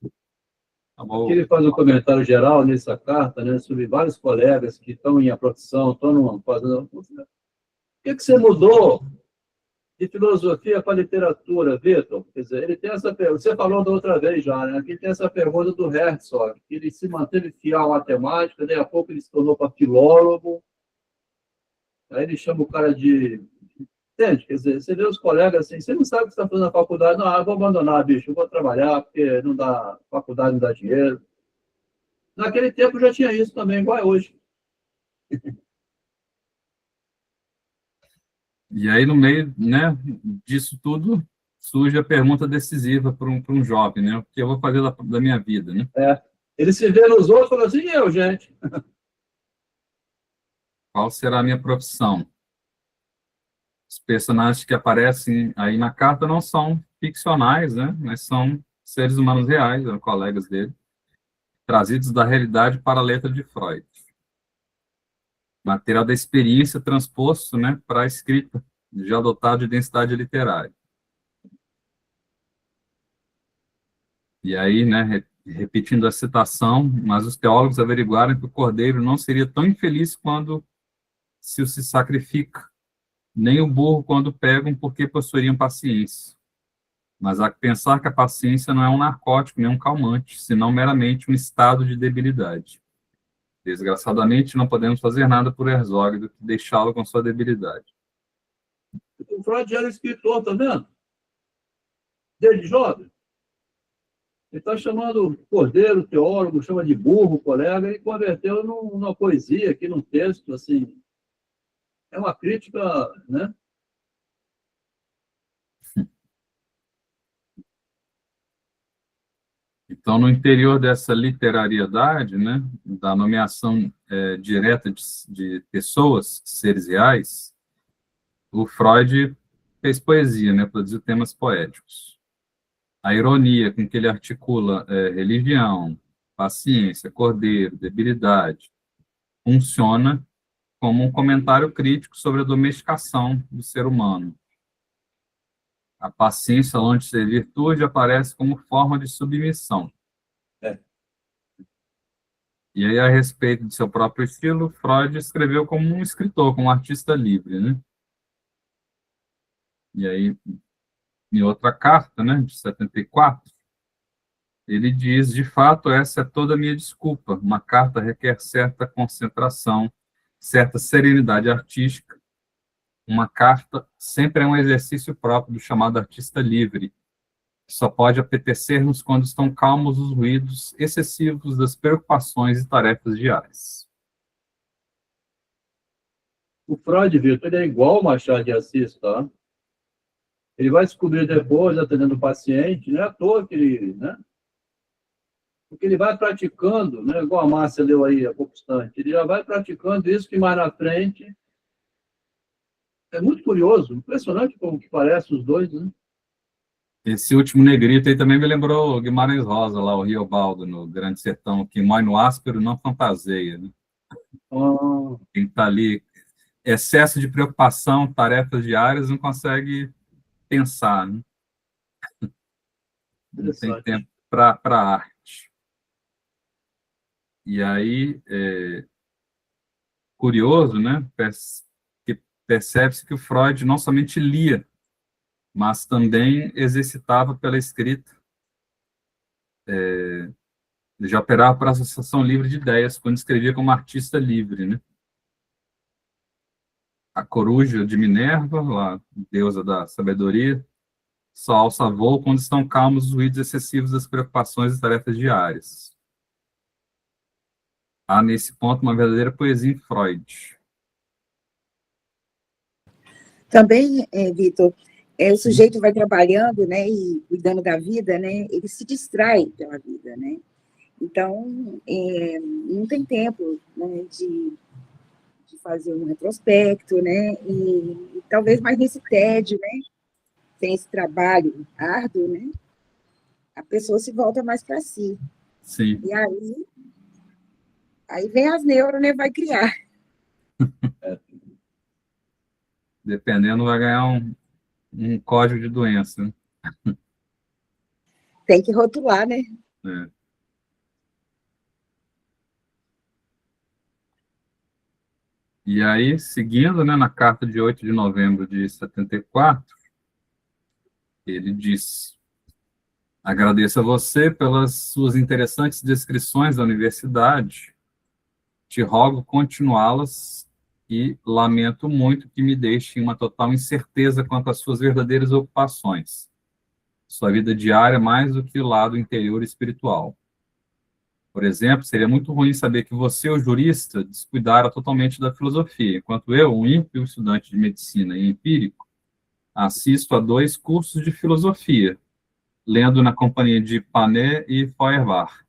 Tá bom? Aqui ele faz um comentário geral nessa carta, né, sobre vários colegas que estão em profissão, estão fazendo... O que você mudou de filosofia para literatura, Vitor? Quer dizer, ele tem essa pergunta, você falou da outra vez já, né? Aqui tem essa pergunta do Herzog, que ele se manteve fiel à matemática, daí a pouco ele se tornou para filólogo, aí ele chama o cara de... Entende? Quer dizer, você vê os colegas assim, você não sabe o que você está fazendo na faculdade, não, eu vou abandonar, bicho, eu vou trabalhar, porque não dá, faculdade não dá dinheiro. Naquele tempo já tinha isso também, igual é hoje. E aí, no meio, né, disso tudo, surge a pergunta decisiva para um jovem, né? O que eu vou fazer da minha vida, né? Ele se vê nos outros e fala assim, e eu, gente? Qual será a minha profissão? Os personagens que aparecem aí na carta não são ficcionais, né? Mas são seres humanos reais, eram colegas dele, trazidos da realidade para a letra de Freud. Material da experiência transposto, né, para a escrita, já dotado de densidade literária. E aí, né, repetindo a citação, mas os teólogos averiguaram que o cordeiro não seria tão infeliz quando se sacrifica, nem o burro quando pegam, porque possuiriam paciência. Mas há que pensar que a paciência não é um narcótico, nem um calmante, senão meramente um estado de debilidade. Desgraçadamente, não podemos fazer nada por Herzog do que deixá-lo com sua debilidade. O Freud era escritor, tá vendo? Desde jovem. Ele está chamando o cordeiro, teólogo, chama de burro, colega, e converteu numa poesia, aqui num texto, assim. É uma crítica, né? Então, no interior dessa literariedade, né, da nomeação direta de pessoas, seres reais, o Freud fez poesia, né, produziu temas poéticos. A ironia com que ele articula religião, paciência, cordeiro, debilidade, funciona como um comentário crítico sobre a domesticação do ser humano. A paciência, longe de ser virtude, aparece como forma de submissão. E aí, a respeito de seu próprio estilo, Freud escreveu como um escritor, como um artista livre, né? E aí, em outra carta, né, de 74, ele diz, de fato, essa é toda a minha desculpa. Uma carta requer certa concentração, certa serenidade artística. Uma carta sempre é um exercício próprio do chamado artista livre, que só pode apetecer-nos quando estão calmos os ruídos excessivos das preocupações e tarefas diárias. O Freud, Vitor, ele é igual o Machado de Assis, tá? Ele vai descobrir depois, atendendo o paciente, não é à toa que ele, né? Porque ele vai praticando, né? Igual a Márcia leu aí há pouco instante, ele já vai praticando isso que mais na frente. É muito curioso, impressionante como que parece os dois, né? Esse último negrito aí também me lembrou o Guimarães Rosa, lá, o Riobaldo, no Grande Sertão, que mói no áspero não fantaseia, né? Quem está ali, excesso de preocupação, tarefas diárias, não consegue pensar, né? Não tem Interessante. tempo para arte. E aí, curioso, né? Que percebe-se que o Freud não somente lia, mas também exercitava pela escrita. Ele já operava por associação livre de ideias, quando escrevia como artista livre, né? A coruja de Minerva, lá, deusa da sabedoria, só alça voo quando estão calmos os ruídos excessivos das preocupações e tarefas diárias. Há, nesse ponto, uma verdadeira poesia em Freud. Também, Vitor, o sujeito vai trabalhando, né, e cuidando da vida, né, ele se distrai pela vida, né? Então, não tem tempo, né, de fazer um retrospecto, né, e talvez mais nesse tédio, né, tem esse trabalho árduo, né, a pessoa se volta mais para si. Sim. E aí vem as neuras, né, vai criar. Dependendo, vai ganhar um código de doença, né? Tem que rotular, né? É. E aí, seguindo, né, na carta de 8 de novembro de 74, ele diz: agradeço a você pelas suas interessantes descrições da universidade, te rogo continuá-las e lamento muito que me deixe em uma total incerteza quanto às suas verdadeiras ocupações, sua vida diária mais do que o lado interior espiritual. Por exemplo, seria muito ruim saber que você, o jurista, descuidara totalmente da filosofia, enquanto eu, um ímpio estudante de medicina e empírico, assisto a 2 cursos de filosofia, lendo na companhia de Panet e Feuerbach.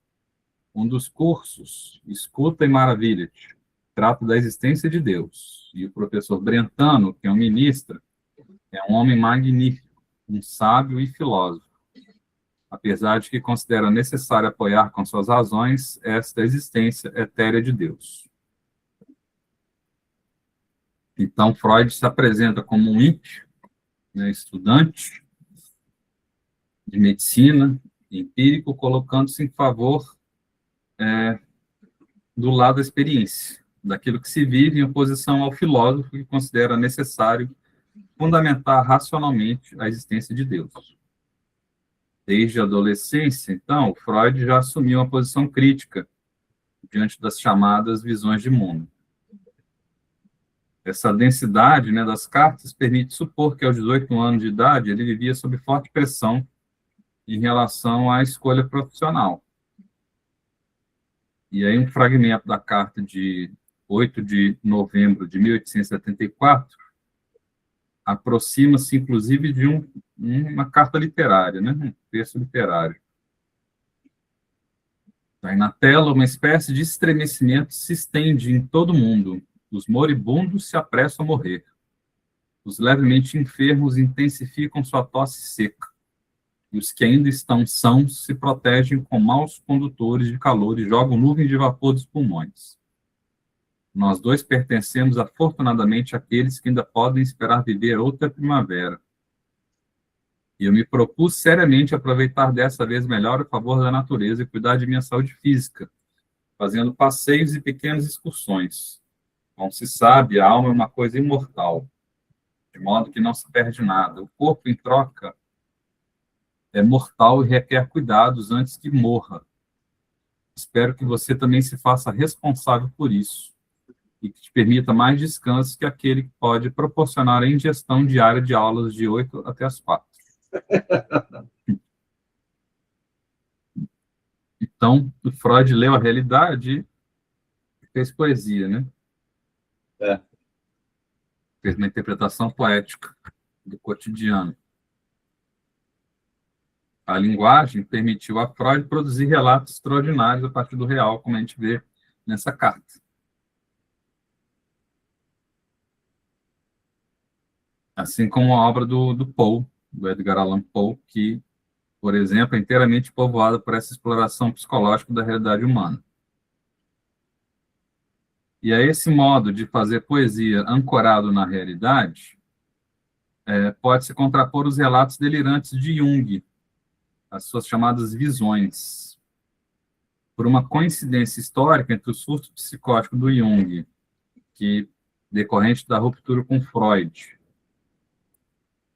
Um dos cursos, Escuta e Maravilha-te, trata da existência de Deus. E o professor Brentano, que é um ministro, é um homem magnífico, um sábio e filósofo, apesar de que considera necessário apoiar com suas razões esta existência etérea de Deus. Então, Freud se apresenta como um ímpio, né, estudante de medicina, empírico, colocando-se em favor do lado da experiência, daquilo que se vive em oposição ao filósofo que considera necessário fundamentar racionalmente a existência de Deus. Desde a adolescência, então, Freud já assumiu uma posição crítica diante das chamadas visões de mundo. Essa densidade, né, das cartas permite supor que aos 18 anos de idade ele vivia sob forte pressão em relação à escolha profissional. E aí um fragmento da carta de 8 de novembro de 1874 aproxima-se, inclusive, de uma carta literária, né, um texto literário. Aí na tela, uma espécie de estremecimento se estende em todo o mundo. Os moribundos se apressam a morrer. Os levemente enfermos intensificam sua tosse seca. E os que ainda estão sãos se protegem com maus condutores de calor e jogam nuvens de vapor dos pulmões. Nós 2 pertencemos, afortunadamente, àqueles que ainda podem esperar viver outra primavera. E eu me propus seriamente aproveitar dessa vez melhor o favor da natureza e cuidar de minha saúde física, fazendo passeios e pequenas excursões. Como se sabe, a alma é uma coisa imortal, de modo que não se perde nada. O corpo, em troca, é mortal e requer cuidados antes que morra. Espero que você também se faça responsável por isso e que te permita mais descanso que aquele que pode proporcionar a ingestão diária de aulas de 8 até as 4. Então, o Freud leu a realidade e fez poesia, né? Fez uma interpretação poética do cotidiano. A linguagem permitiu a Freud produzir relatos extraordinários a partir do real, como a gente vê nessa carta. Assim como a obra do Poe, do Edgar Allan Poe, que, por exemplo, é inteiramente povoada por essa exploração psicológica da realidade humana. E é esse modo de fazer poesia ancorado na realidade pode-se contrapor os relatos delirantes de Jung, as suas chamadas visões. Por uma coincidência histórica entre o surto psicótico do Jung, decorrente da ruptura com Freud,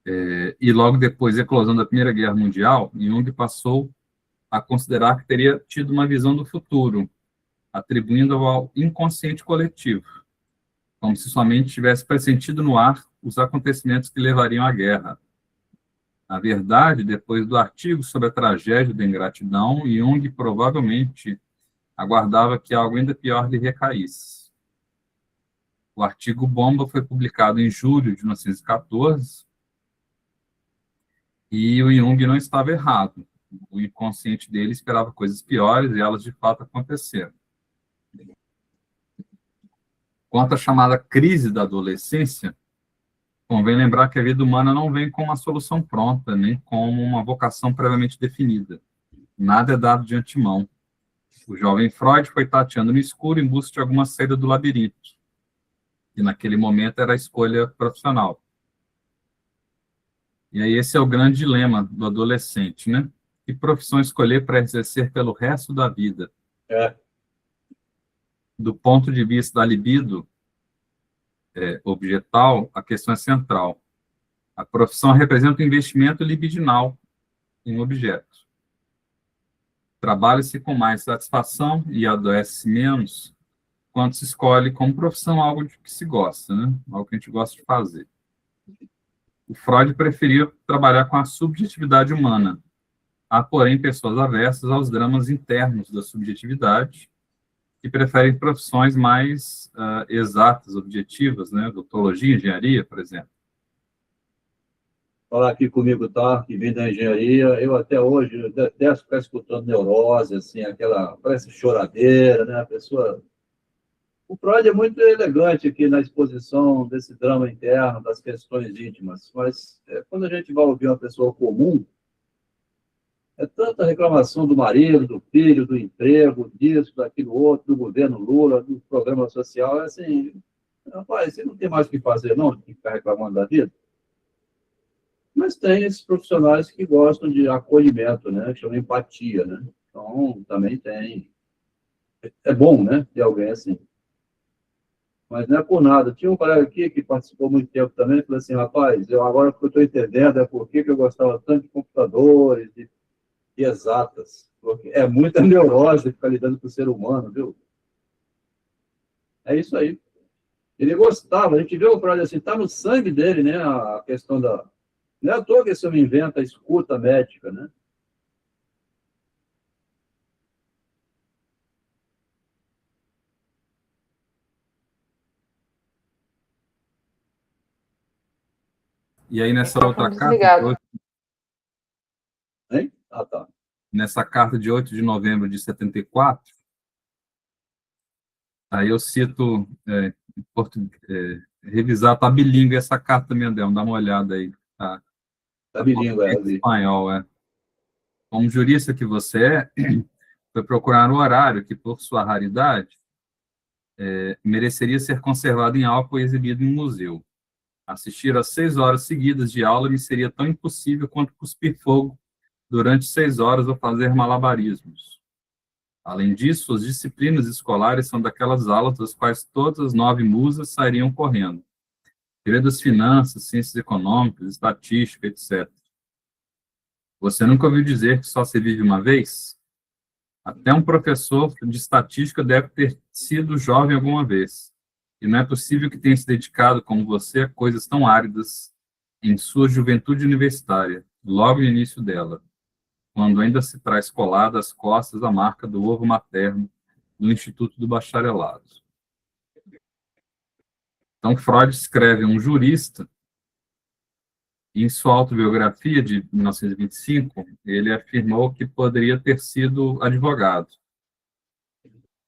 e logo depois da eclosão da Primeira Guerra Mundial, Jung passou a considerar que teria tido uma visão do futuro, atribuindo ao inconsciente coletivo, como se somente tivesse pressentido no ar os acontecimentos que levariam à guerra. Na verdade, depois do artigo sobre a tragédia da ingratidão, Jung provavelmente aguardava que algo ainda pior lhe recaísse. O artigo bomba foi publicado em julho de 1914, e o Jung não estava errado. O inconsciente dele esperava coisas piores e elas, de fato, aconteceram. Quanto à chamada crise da adolescência, convém lembrar que a vida humana não vem com uma solução pronta, nem como uma vocação previamente definida. Nada é dado de antemão. O jovem Freud foi tateando no escuro em busca de alguma saída do labirinto. E naquele momento era a escolha profissional. E aí esse é o grande dilema do adolescente, né? Que profissão escolher para exercer pelo resto da vida? Do ponto de vista da libido objetal, a questão é central. A profissão representa um investimento libidinal em um objeto. Trabalha-se com mais satisfação e adoece menos quando se escolhe como profissão algo de que se gosta, né? Algo que a gente gosta de fazer. O Freud preferia trabalhar com a subjetividade humana. Há, porém, pessoas aversas aos dramas internos da subjetividade, que preferem profissões mais exatas, objetivas, né? Odontologia, engenharia, por exemplo. Falar aqui comigo, tá? Que vem da engenharia, eu até hoje eu detesto ficar escutando neurose, assim, aquela, parece choradeira, né? A pessoa... O Freud é muito elegante aqui na exposição desse drama interno, das questões íntimas, mas quando a gente vai ouvir uma pessoa comum, é tanta reclamação do marido, do filho, do emprego, disso, daquilo outro, do governo Lula, do programa social, é assim, rapaz, você não tem mais o que fazer, não, de ficar reclamando da vida. Mas tem esses profissionais que gostam de acolhimento, né, que chamam empatia, né, então também tem. É bom, né, ter alguém assim. Mas não é por nada. Tinha um colega aqui que participou muito tempo também, falou assim, rapaz, agora que eu estou entendendo é por que eu gostava tanto de computadores, de exatas, porque é muita neurose ficar lidando com o ser humano, viu? É isso aí. Ele gostava, a gente vê o Freud assim, está no sangue dele, né, a questão da... Não é à toa que esse homem inventa a escuta médica, né? E aí, nessa outra carta, Hein? Ah, tá. Nessa carta de 8 de novembro de 74, aí eu cito, revisar, tá bilíngue essa carta também, André, dá uma olhada aí. Tá bilíngue, espanhol, Como jurista que você foi procurar um horário que, por sua raridade, mereceria ser conservado em álcool e exibido em um museu. Assistir a 6 horas seguidas de aula me seria tão impossível quanto cuspir fogo durante 6 horas ou fazer malabarismos. Além disso, as disciplinas escolares são daquelas aulas das quais todas as 9 musas sairiam correndo. Teoria das finanças, ciências econômicas, estatística, etc. Você nunca ouviu dizer que só se vive uma vez? Até um professor de estatística deve ter sido jovem alguma vez. E não é possível que tenha se dedicado, como você, a coisas tão áridas em sua juventude universitária, logo no início dela, quando ainda se traz colada às costas a marca do ovo materno no Instituto do Bacharelado. Então, Freud escreve um jurista, e em sua autobiografia de 1925, ele afirmou que poderia ter sido advogado.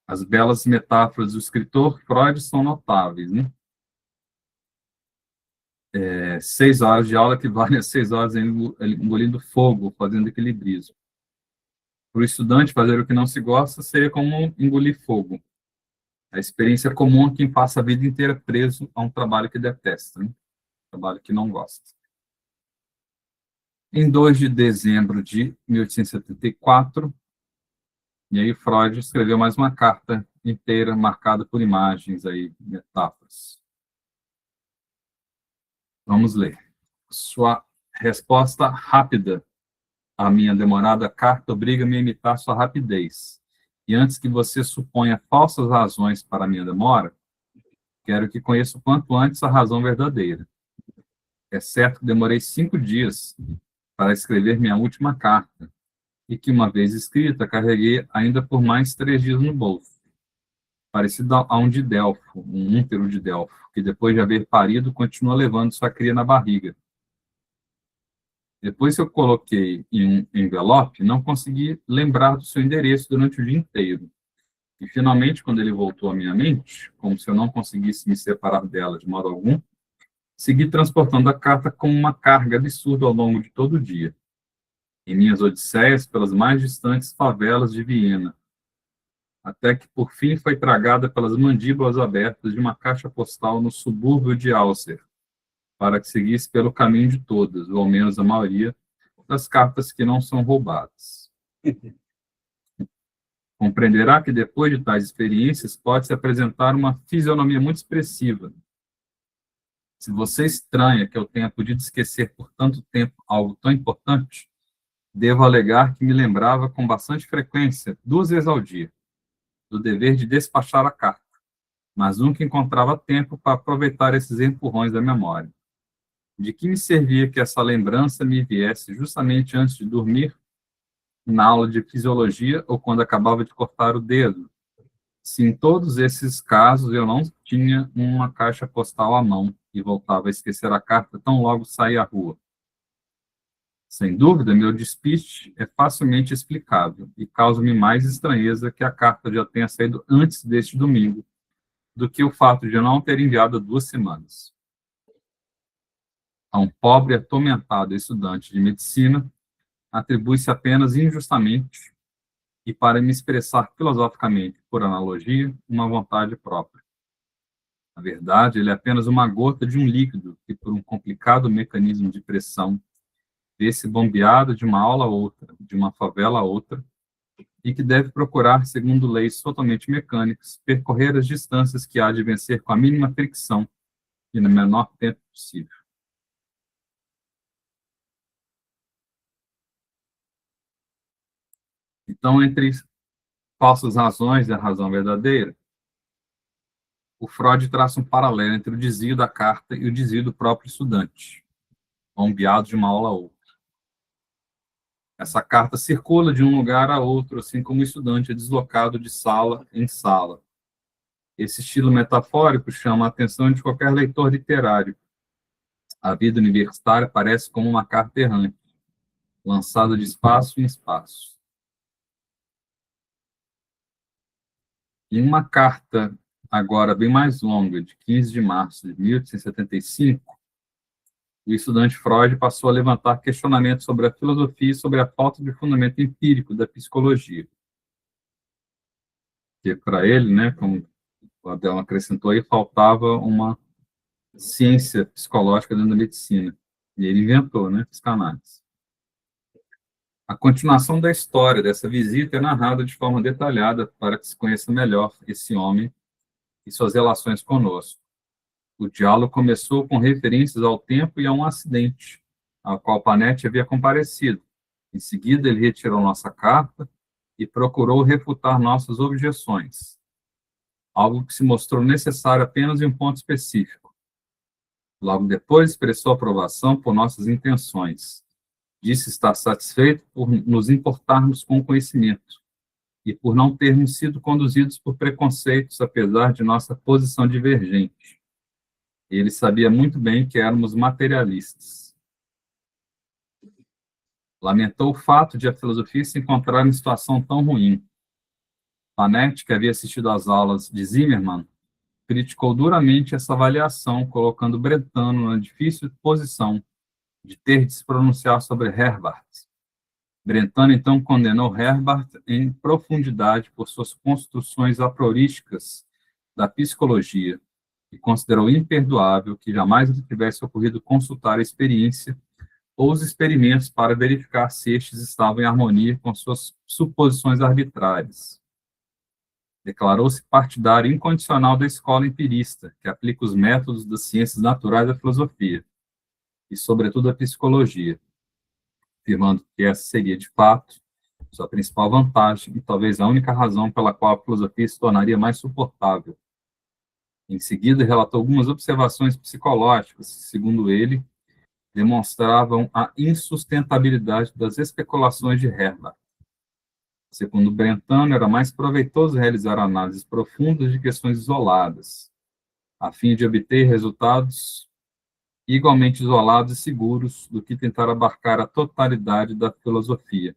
As belas metáforas do escritor Freud são notáveis, né? 6 horas de aula que valem a 6 horas engolindo fogo, fazendo equilibrismo. Para o estudante, fazer o que não se gosta seria como engolir fogo. A experiência comum a quem passa a vida inteira preso a um trabalho que detesta, né? Um trabalho que não gosta. Em 2 de dezembro de 1874, e aí Freud escreveu mais uma carta inteira marcada por imagens aí, metáforas. Vamos ler. Sua resposta rápida à minha demorada carta obriga-me a imitar sua rapidez. E antes que você suponha falsas razões para a minha demora, quero que conheça o quanto antes a razão verdadeira. É certo que demorei 5 dias para escrever minha última carta, e que, uma vez escrita, carreguei ainda por mais 3 dias no bolso, parecido a um de Delfo, um útero de Delfo, que depois de haver parido, continua levando sua cria na barriga. Depois que eu coloquei em um envelope, não consegui lembrar do seu endereço durante o dia inteiro. E, finalmente, quando ele voltou à minha mente, como se eu não conseguisse me separar dela de modo algum, segui transportando a carta com uma carga absurda ao longo de todo o dia, em minhas odisseias pelas mais distantes favelas de Viena, até que, por fim, foi tragada pelas mandíbulas abertas de uma caixa postal no subúrbio de Auxerre, para que seguisse pelo caminho de todas, ou ao menos a maioria, das cartas que não são roubadas. Compreenderá que, depois de tais experiências, pode-se apresentar uma fisionomia muito expressiva. Se você estranha que eu tenha podido esquecer por tanto tempo algo tão importante, devo alegar que me lembrava com bastante frequência, 2 vezes ao dia, do dever de despachar a carta, mas nunca encontrava tempo para aproveitar esses empurrões da memória. De que me servia que essa lembrança me viesse justamente antes de dormir, na aula de fisiologia ou quando acabava de cortar o dedo, se em todos esses casos eu não tinha uma caixa postal à mão e voltava a esquecer a carta tão logo saía à rua? Sem dúvida, meu despiste é facilmente explicável e causa-me mais estranheza que a carta já tenha saído antes deste domingo do que o fato de eu não ter enviado há 2 semanas. A um pobre e atormentado estudante de medicina, atribui-se apenas injustamente, e para me expressar filosoficamente, por analogia, uma vontade própria. Na verdade, ele é apenas uma gota de um líquido que, por um complicado mecanismo de pressão, vê-se bombeado de uma aula a outra, de uma favela a outra, e que deve procurar, segundo leis totalmente mecânicas, percorrer as distâncias que há de vencer com a mínima fricção e no menor tempo possível. Então, entre falsas razões e a razão verdadeira, o Freud traça um paralelo entre o desvio da carta e o desvio do próprio estudante, bombeado de uma aula a outra. Essa carta circula de um lugar a outro, assim como o estudante é deslocado de sala em sala. Esse estilo metafórico chama a atenção de qualquer leitor literário. A vida universitária parece como uma carta errante, lançada de espaço em espaço. Em uma carta, agora bem mais longa, de 15 de março de 1875, o estudante Freud passou a levantar questionamentos sobre a filosofia e sobre a falta de fundamento empírico da psicologia. Porque para ele, né, como o Adel acrescentou aí, faltava uma ciência psicológica dentro da medicina. E ele inventou, né, psicanálise. A continuação da história dessa visita é narrada de forma detalhada para que se conheça melhor esse homem e suas relações conosco. O diálogo começou com referências ao tempo e a um acidente, ao qual Panetti havia comparecido. Em seguida, ele retirou nossa carta e procurou refutar nossas objeções, algo que se mostrou necessário apenas em um ponto específico. Logo depois, expressou aprovação por nossas intenções. Disse estar satisfeito por nos importarmos com o conhecimento e por não termos sido conduzidos por preconceitos, apesar de nossa posição divergente. Ele sabia muito bem que éramos materialistas. Lamentou o fato de a filosofia se encontrar em situação tão ruim. Panetti, que havia assistido às aulas de Zimmermann, criticou duramente essa avaliação, colocando Brentano na difícil posição de ter de se pronunciar sobre Herbart. Brentano, então, condenou Herbart em profundidade por suas construções apriorísticas da psicologia e considerou imperdoável que jamais lhe tivesse ocorrido consultar a experiência ou os experimentos para verificar se estes estavam em harmonia com suas suposições arbitrárias. Declarou-se partidário incondicional da escola empirista, que aplica os métodos das ciências naturais à filosofia, e, sobretudo, à psicologia, afirmando que essa seria, de fato, sua principal vantagem e talvez a única razão pela qual a filosofia se tornaria mais suportável. Em seguida, relatou algumas observações psicológicas que, segundo ele, demonstravam a insustentabilidade das especulações de Herbart. Segundo Brentano, era mais proveitoso realizar análises profundas de questões isoladas, a fim de obter resultados igualmente isolados e seguros, do que tentar abarcar a totalidade da filosofia,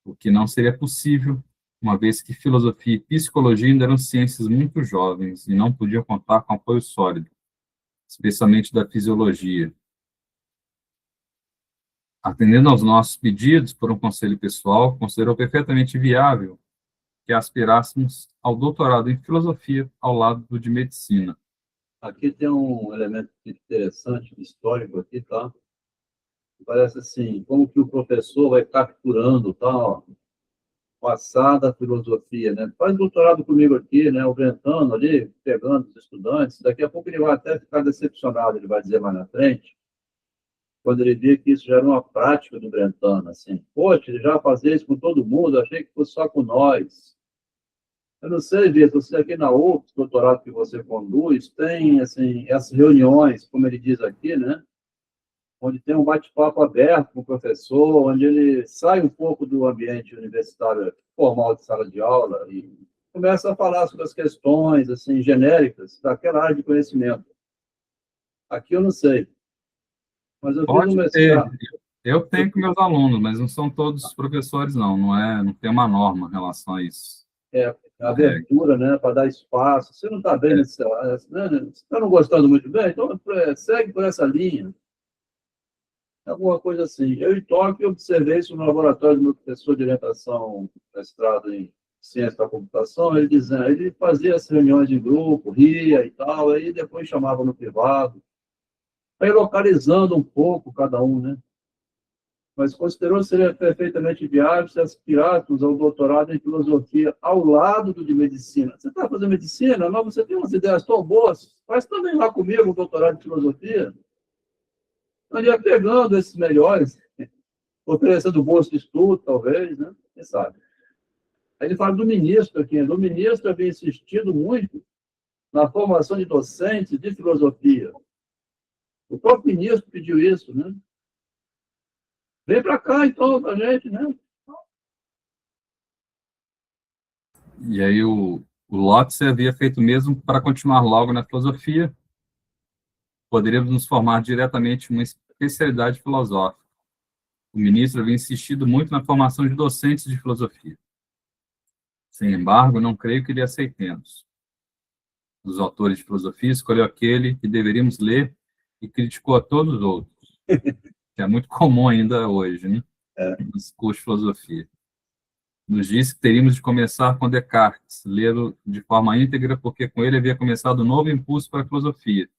o que não seria possível, uma vez que filosofia e psicologia ainda eram ciências muito jovens e não podiam contar com apoio sólido, especialmente da fisiologia. Atendendo aos nossos pedidos por um conselho pessoal, considerou perfeitamente viável que aspirássemos ao doutorado em filosofia ao lado do de medicina. Aqui tem um elemento interessante, histórico aqui, tá? Parece assim, como que o professor vai capturando, tá, ó, passada a filosofia, né? Faz doutorado comigo aqui, né? O Brentano ali, pegando os estudantes, daqui a pouco ele vai até ficar decepcionado, ele vai dizer mais na frente, quando ele vê que isso já era uma prática do Brentano, assim, poxa, ele já fazia isso com todo mundo, achei que fosse só com nós. Eu não sei, Vitor, você aqui na UFS, doutorado que você conduz, tem, assim, essas reuniões, como ele diz aqui, né, onde tem um bate-papo aberto com o professor, onde ele sai um pouco do ambiente universitário formal de sala de aula e começa a falar sobre as questões, assim, genéricas daquela área de conhecimento. Aqui eu não sei. Mas eu fiz um Pode ter. mestrado. Eu tenho com meus alunos, mas não são todos professores, não. Não tem uma norma em relação a isso. A abertura, né, para dar espaço. Você não está bem nesse, né, você está não gostando muito bem, então segue por essa linha. Alguma coisa assim. Eu, em Tóquio, observei isso no laboratório do meu professor de orientação, mestrado em ciência da computação, ele fazia as reuniões em grupo, ria e tal, aí depois chamava no privado, aí localizando um pouco cada um, né? Mas considerou seria perfeitamente viável se aspirássemos ao doutorado em filosofia ao lado do de medicina. Você está fazendo medicina, mas você tem umas ideias tão boas, faz também lá comigo um doutorado em filosofia. Eu ia pegando esses melhores, oferecendo bolsa de estudo, talvez, né? Quem sabe? Aí ele fala do ministro aqui. O ministro havia insistido muito na formação de docentes de filosofia. O próprio ministro pediu isso, né? Vem para cá, então, para a gente, né? E aí o Lotze havia feito o mesmo para continuar logo na filosofia. Poderíamos nos formar diretamente em uma especialidade filosófica. O ministro havia insistido muito na formação de docentes de filosofia. Sem embargo, não creio que lhe aceitemos. Dos autores de filosofia, escolheu aquele que deveríamos ler e criticou a todos os outros, que é muito comum ainda hoje, né? Nos cursos de filosofia. Nos disse que teríamos de começar com Descartes, lê-lo de forma íntegra, porque com ele havia começado um novo impulso para a filosofia.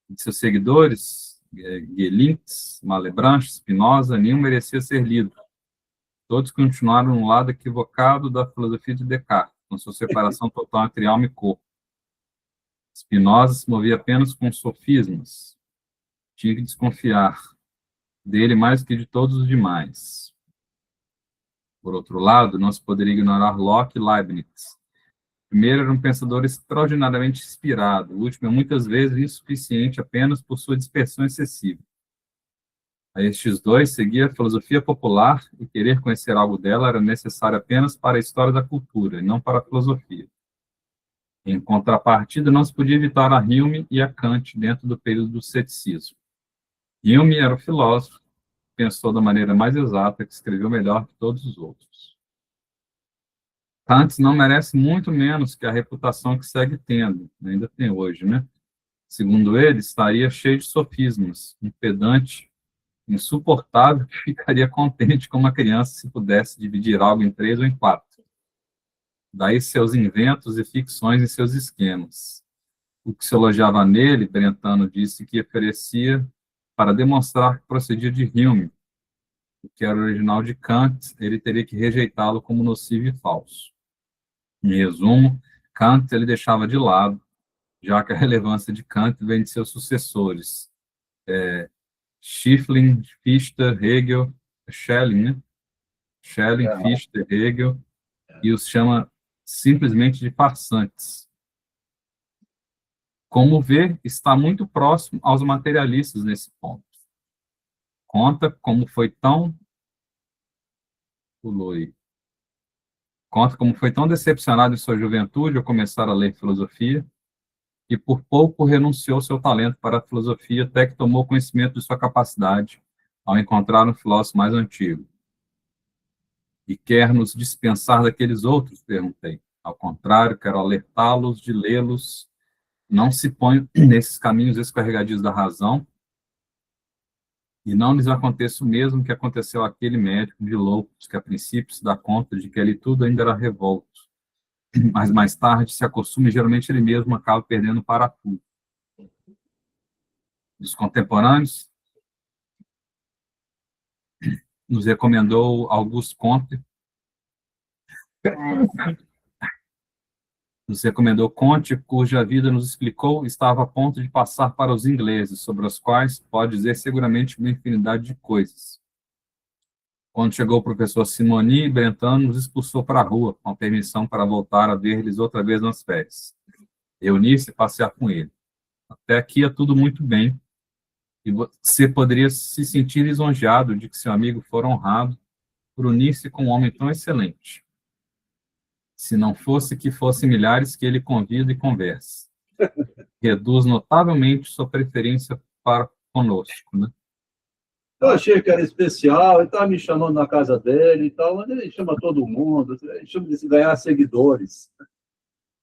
De seus seguidores, Gelinx, Malebranche, Spinoza, nenhum merecia ser lido. Todos continuaram no lado equivocado da filosofia de Descartes, com sua separação total entre alma e corpo. Spinoza se movia apenas com sofismas. Tinha que desconfiar dele mais do que de todos os demais. Por outro lado, não se poderia ignorar Locke e Leibniz. O primeiro era um pensador extraordinariamente inspirado, o último é muitas vezes insuficiente apenas por sua dispersão excessiva. A estes dois seguia a filosofia popular e querer conhecer algo dela era necessário apenas para a história da cultura, e não para a filosofia. Em contrapartida, não se podia evitar a Hume e a Kant dentro do período do ceticismo. Hume era o filósofo, pensou da maneira mais exata, que escreveu melhor que todos os outros. Kant não merece muito menos que a reputação que segue tendo, ainda tem hoje, né? Segundo ele, estaria cheio de sofismas, um pedante insuportável que ficaria contente com uma criança se pudesse dividir algo em 3 ou em 4. Daí seus inventos e ficções em seus esquemas. O que se elogiava nele, Brentano disse que oferecia para demonstrar que procedia de Hume, que era original de Kant, ele teria que rejeitá-lo como nocivo e falso. Em resumo, Kant ele deixava de lado, já que a relevância de Kant vem de seus sucessores, Schifflin, Fichte, Hegel, Schelling, né? Schelling, Fichte, Hegel, e os chama simplesmente de farsantes. Como vê, está muito próximo aos materialistas nesse ponto. Conta como foi tão decepcionado em sua juventude ao começar a ler filosofia, e por pouco renunciou seu talento para a filosofia, até que tomou conhecimento de sua capacidade ao encontrar um filósofo mais antigo. E quer nos dispensar daqueles outros? Perguntei. Ao contrário, quero alertá-los de lê-los. Não se ponham nesses caminhos escorregadios da razão, e não lhes aconteça o mesmo que aconteceu àquele médico de loucos, que a princípio se dá conta de que ali tudo ainda era revolto, mas mais tarde se acostuma e geralmente ele mesmo acaba perdendo o parafuso. Dos contemporâneos, nos recomendou Auguste Comte, cuja vida nos explicou estava a ponto de passar para os ingleses, sobre os quais pode dizer seguramente uma infinidade de coisas. Quando chegou o professor Simoni, Brentano nos expulsou para a rua, com permissão para voltar a ver-lhes outra vez nas férias. Reunir-se e passear com ele. Até aqui é tudo muito bem, e você poderia se sentir lisonjeado de que seu amigo for honrado por unir-se com um homem tão excelente. Se não fosse que fossem milhares que ele convida e conversa. Reduz notavelmente sua preferência para conosco, né? Eu achei que era especial, ele estava me chamando na casa dele e tal, mas ele chama todo mundo, ele chama de se ganhar seguidores.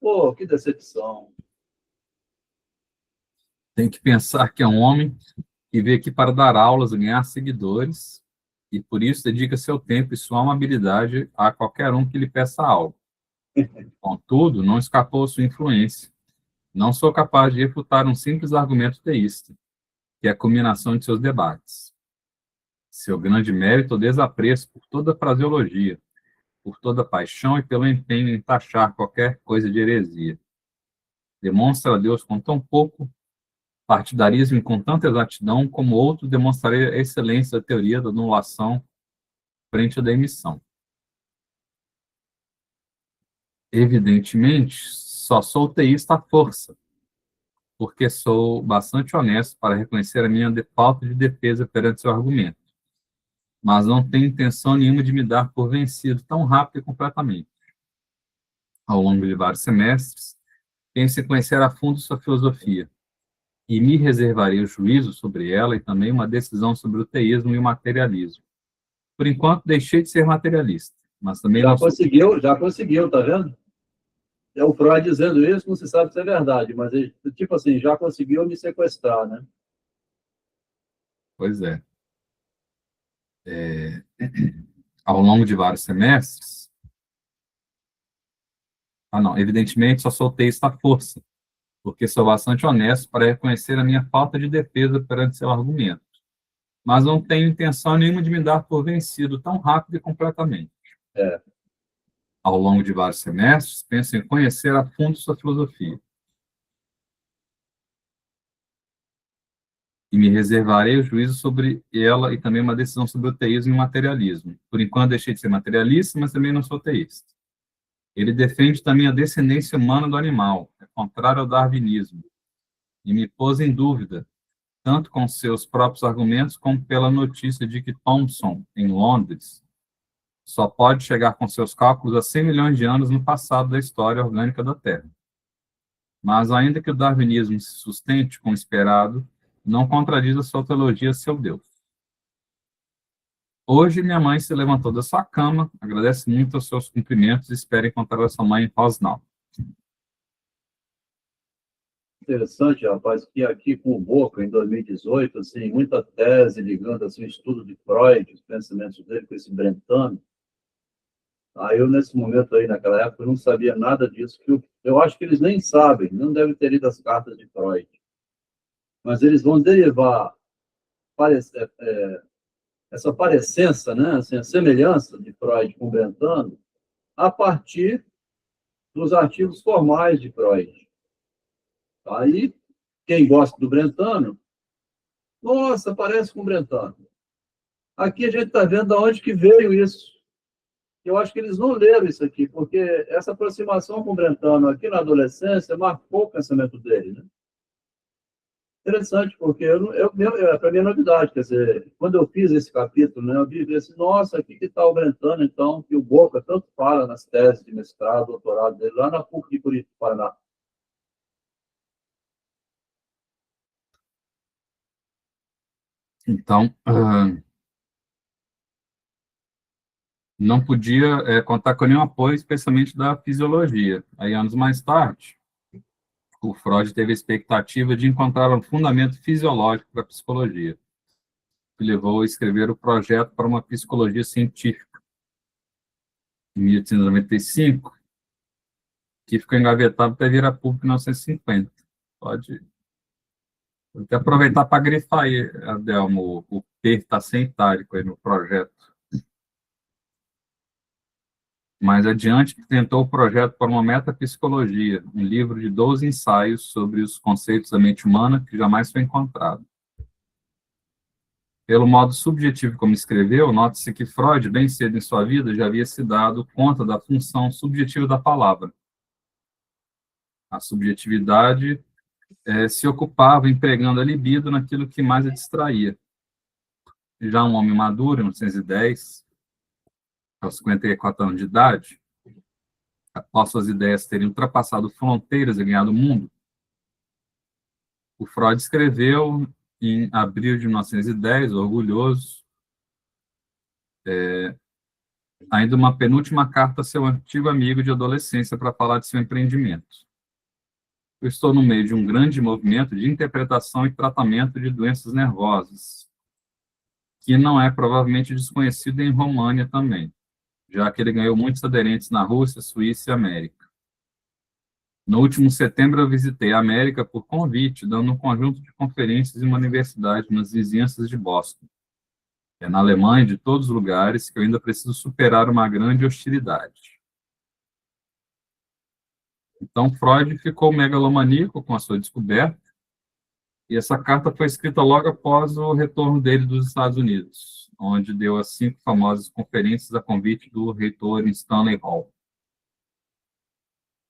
Pô, que decepção. Tem que pensar que é um homem que veio aqui para dar aulas, ganhar seguidores, e por isso dedica seu tempo e sua amabilidade a qualquer um que lhe peça algo. Contudo, não escapou sua influência. Não sou capaz de refutar um simples argumento teísta, que é a culminação de seus debates. Seu grande mérito ou desapreço por toda fraseologia, por toda paixão e pelo empenho em taxar qualquer coisa de heresia. Demonstra a Deus com tão pouco partidarismo e com tanta exatidão como outro demonstraria a excelência da teoria da anulação frente à da emissão. Evidentemente, só sou teísta à força, porque sou bastante honesto para reconhecer a minha falta de defesa perante seu argumento, mas não tenho intenção nenhuma de me dar por vencido tão rápido e completamente. Ao longo de vários semestres, penso em conhecer a fundo sua filosofia, e me reservarei o juízo sobre ela e também uma decisão sobre o teísmo e o materialismo. Por enquanto, deixei de ser materialista, mas também já conseguiu, tá vendo? É o Freud dizendo isso, não se sabe se é verdade, mas ele, tipo assim, já conseguiu me sequestrar, né? Pois é. Ao longo de vários semestres, evidentemente só sou teísta à força, porque sou bastante honesto para reconhecer a minha falta de defesa perante seu argumento, mas não tenho intenção nenhuma de me dar por vencido tão rápido e completamente. Ao longo de vários semestres, penso em conhecer a fundo sua filosofia. E me reservarei o juízo sobre ela e também uma decisão sobre o teísmo e o materialismo. Por enquanto, deixei de ser materialista, mas também não sou teísta. Ele defende também a descendência humana do animal, é contrário ao darwinismo, e me pôs em dúvida, tanto com seus próprios argumentos como pela notícia de que Thomson, em Londres, só pode chegar com seus cálculos a 100 milhões de anos no passado da história orgânica da Terra. Mas, ainda que o darwinismo se sustente com o esperado, não contradiz a sua teologia a seu Deus. Hoje, minha mãe se levantou da sua cama, agradece muito aos seus cumprimentos e espera encontrar a sua mãe em Rosnau. Interessante, rapaz, que aqui com o Boca, em 2018, assim, muita tese ligando assim, o estudo de Freud, os pensamentos dele com esse Brentano. Aí eu, nesse momento aí, naquela época, eu não sabia nada disso, que eu acho que eles nem sabem, não devem ter lido as cartas de Freud. Mas eles vão derivar essa parecença, né, assim, a semelhança de Freud com Brentano, a partir dos artigos formais de Freud. Aí, quem gosta do Brentano, nossa, parece com o Brentano. Aqui a gente está vendo de onde que veio isso. Eu acho que eles não leram isso aqui, porque essa aproximação com o Brentano aqui na adolescência marcou o pensamento dele, né? Interessante, porque para mim é novidade, quer dizer, quando eu fiz esse capítulo, né, eu vi assim, nossa, aqui que está o Brentano, então, que o Boca tanto fala nas teses de mestrado, doutorado dele, lá na PUC de Curitiba, Paraná. Então, não podia contar com nenhum apoio, especialmente da fisiologia. Aí, anos mais tarde, o Freud teve a expectativa de encontrar um fundamento fisiológico para a psicologia, que levou a escrever o projeto para uma psicologia científica, em 1895, que ficou engavetado até vir a público em 1950. Pode até aproveitar para grifar aí, Adelmo, o P está sem itálico aí no projeto. Mais adiante, tentou o projeto para uma metapsicologia, um livro de 12 ensaios sobre os conceitos da mente humana que jamais foi encontrado. Pelo modo subjetivo como escreveu, note-se que Freud, bem cedo em sua vida, já havia se dado conta da função subjetiva da palavra. A subjetividade se ocupava empregando a libido naquilo que mais a distraía. Já um homem maduro, em 1910, aos 54 anos de idade, após suas ideias terem ultrapassado fronteiras e ganhado o mundo, o Freud escreveu, em abril de 1910, orgulhoso, ainda uma penúltima carta a seu antigo amigo de adolescência para falar de seu empreendimento. Eu estou no meio de um grande movimento de interpretação e tratamento de doenças nervosas, que não é provavelmente desconhecido em România também, já que ele ganhou muitos aderentes na Rússia, Suíça e América. No último setembro, eu visitei a América por convite, dando um conjunto de conferências em uma universidade nas vizinhanças de Boston. É na Alemanha, de todos os lugares, que eu ainda preciso superar uma grande hostilidade. Então, Freud ficou megalomaníaco com a sua descoberta, e essa carta foi escrita logo após o retorno dele dos Estados Unidos, onde deu as 5 famosas conferências a convite do reitor em Stanley Hall.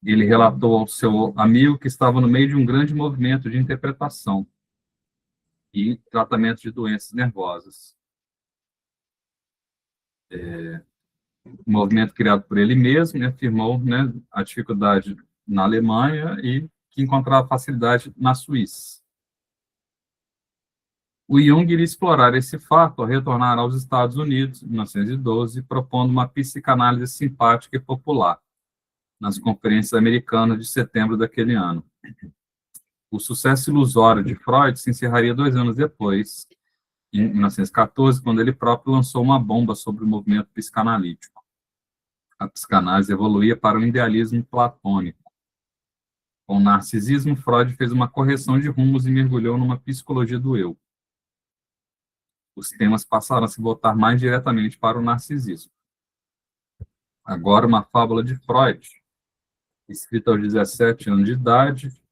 Ele relatou ao seu amigo que estava no meio de um grande movimento de interpretação e tratamento de doenças nervosas. Um movimento criado por ele mesmo, afirmou, a dificuldade na Alemanha e que encontrava facilidade na Suíça. O Jung iria explorar esse fato ao retornar aos Estados Unidos, em 1912, propondo uma psicanálise simpática e popular, nas conferências americanas de setembro daquele ano. O sucesso ilusório de Freud se encerraria 2 anos depois, em 1914, quando ele próprio lançou uma bomba sobre o movimento psicanalítico. A psicanálise evoluía para o idealismo platônico. Com o narcisismo, Freud fez uma correção de rumos e mergulhou numa psicologia do eu. Os temas passaram a se voltar mais diretamente para o narcisismo. Agora, uma fábula de Freud, escrita aos 17 anos de idade,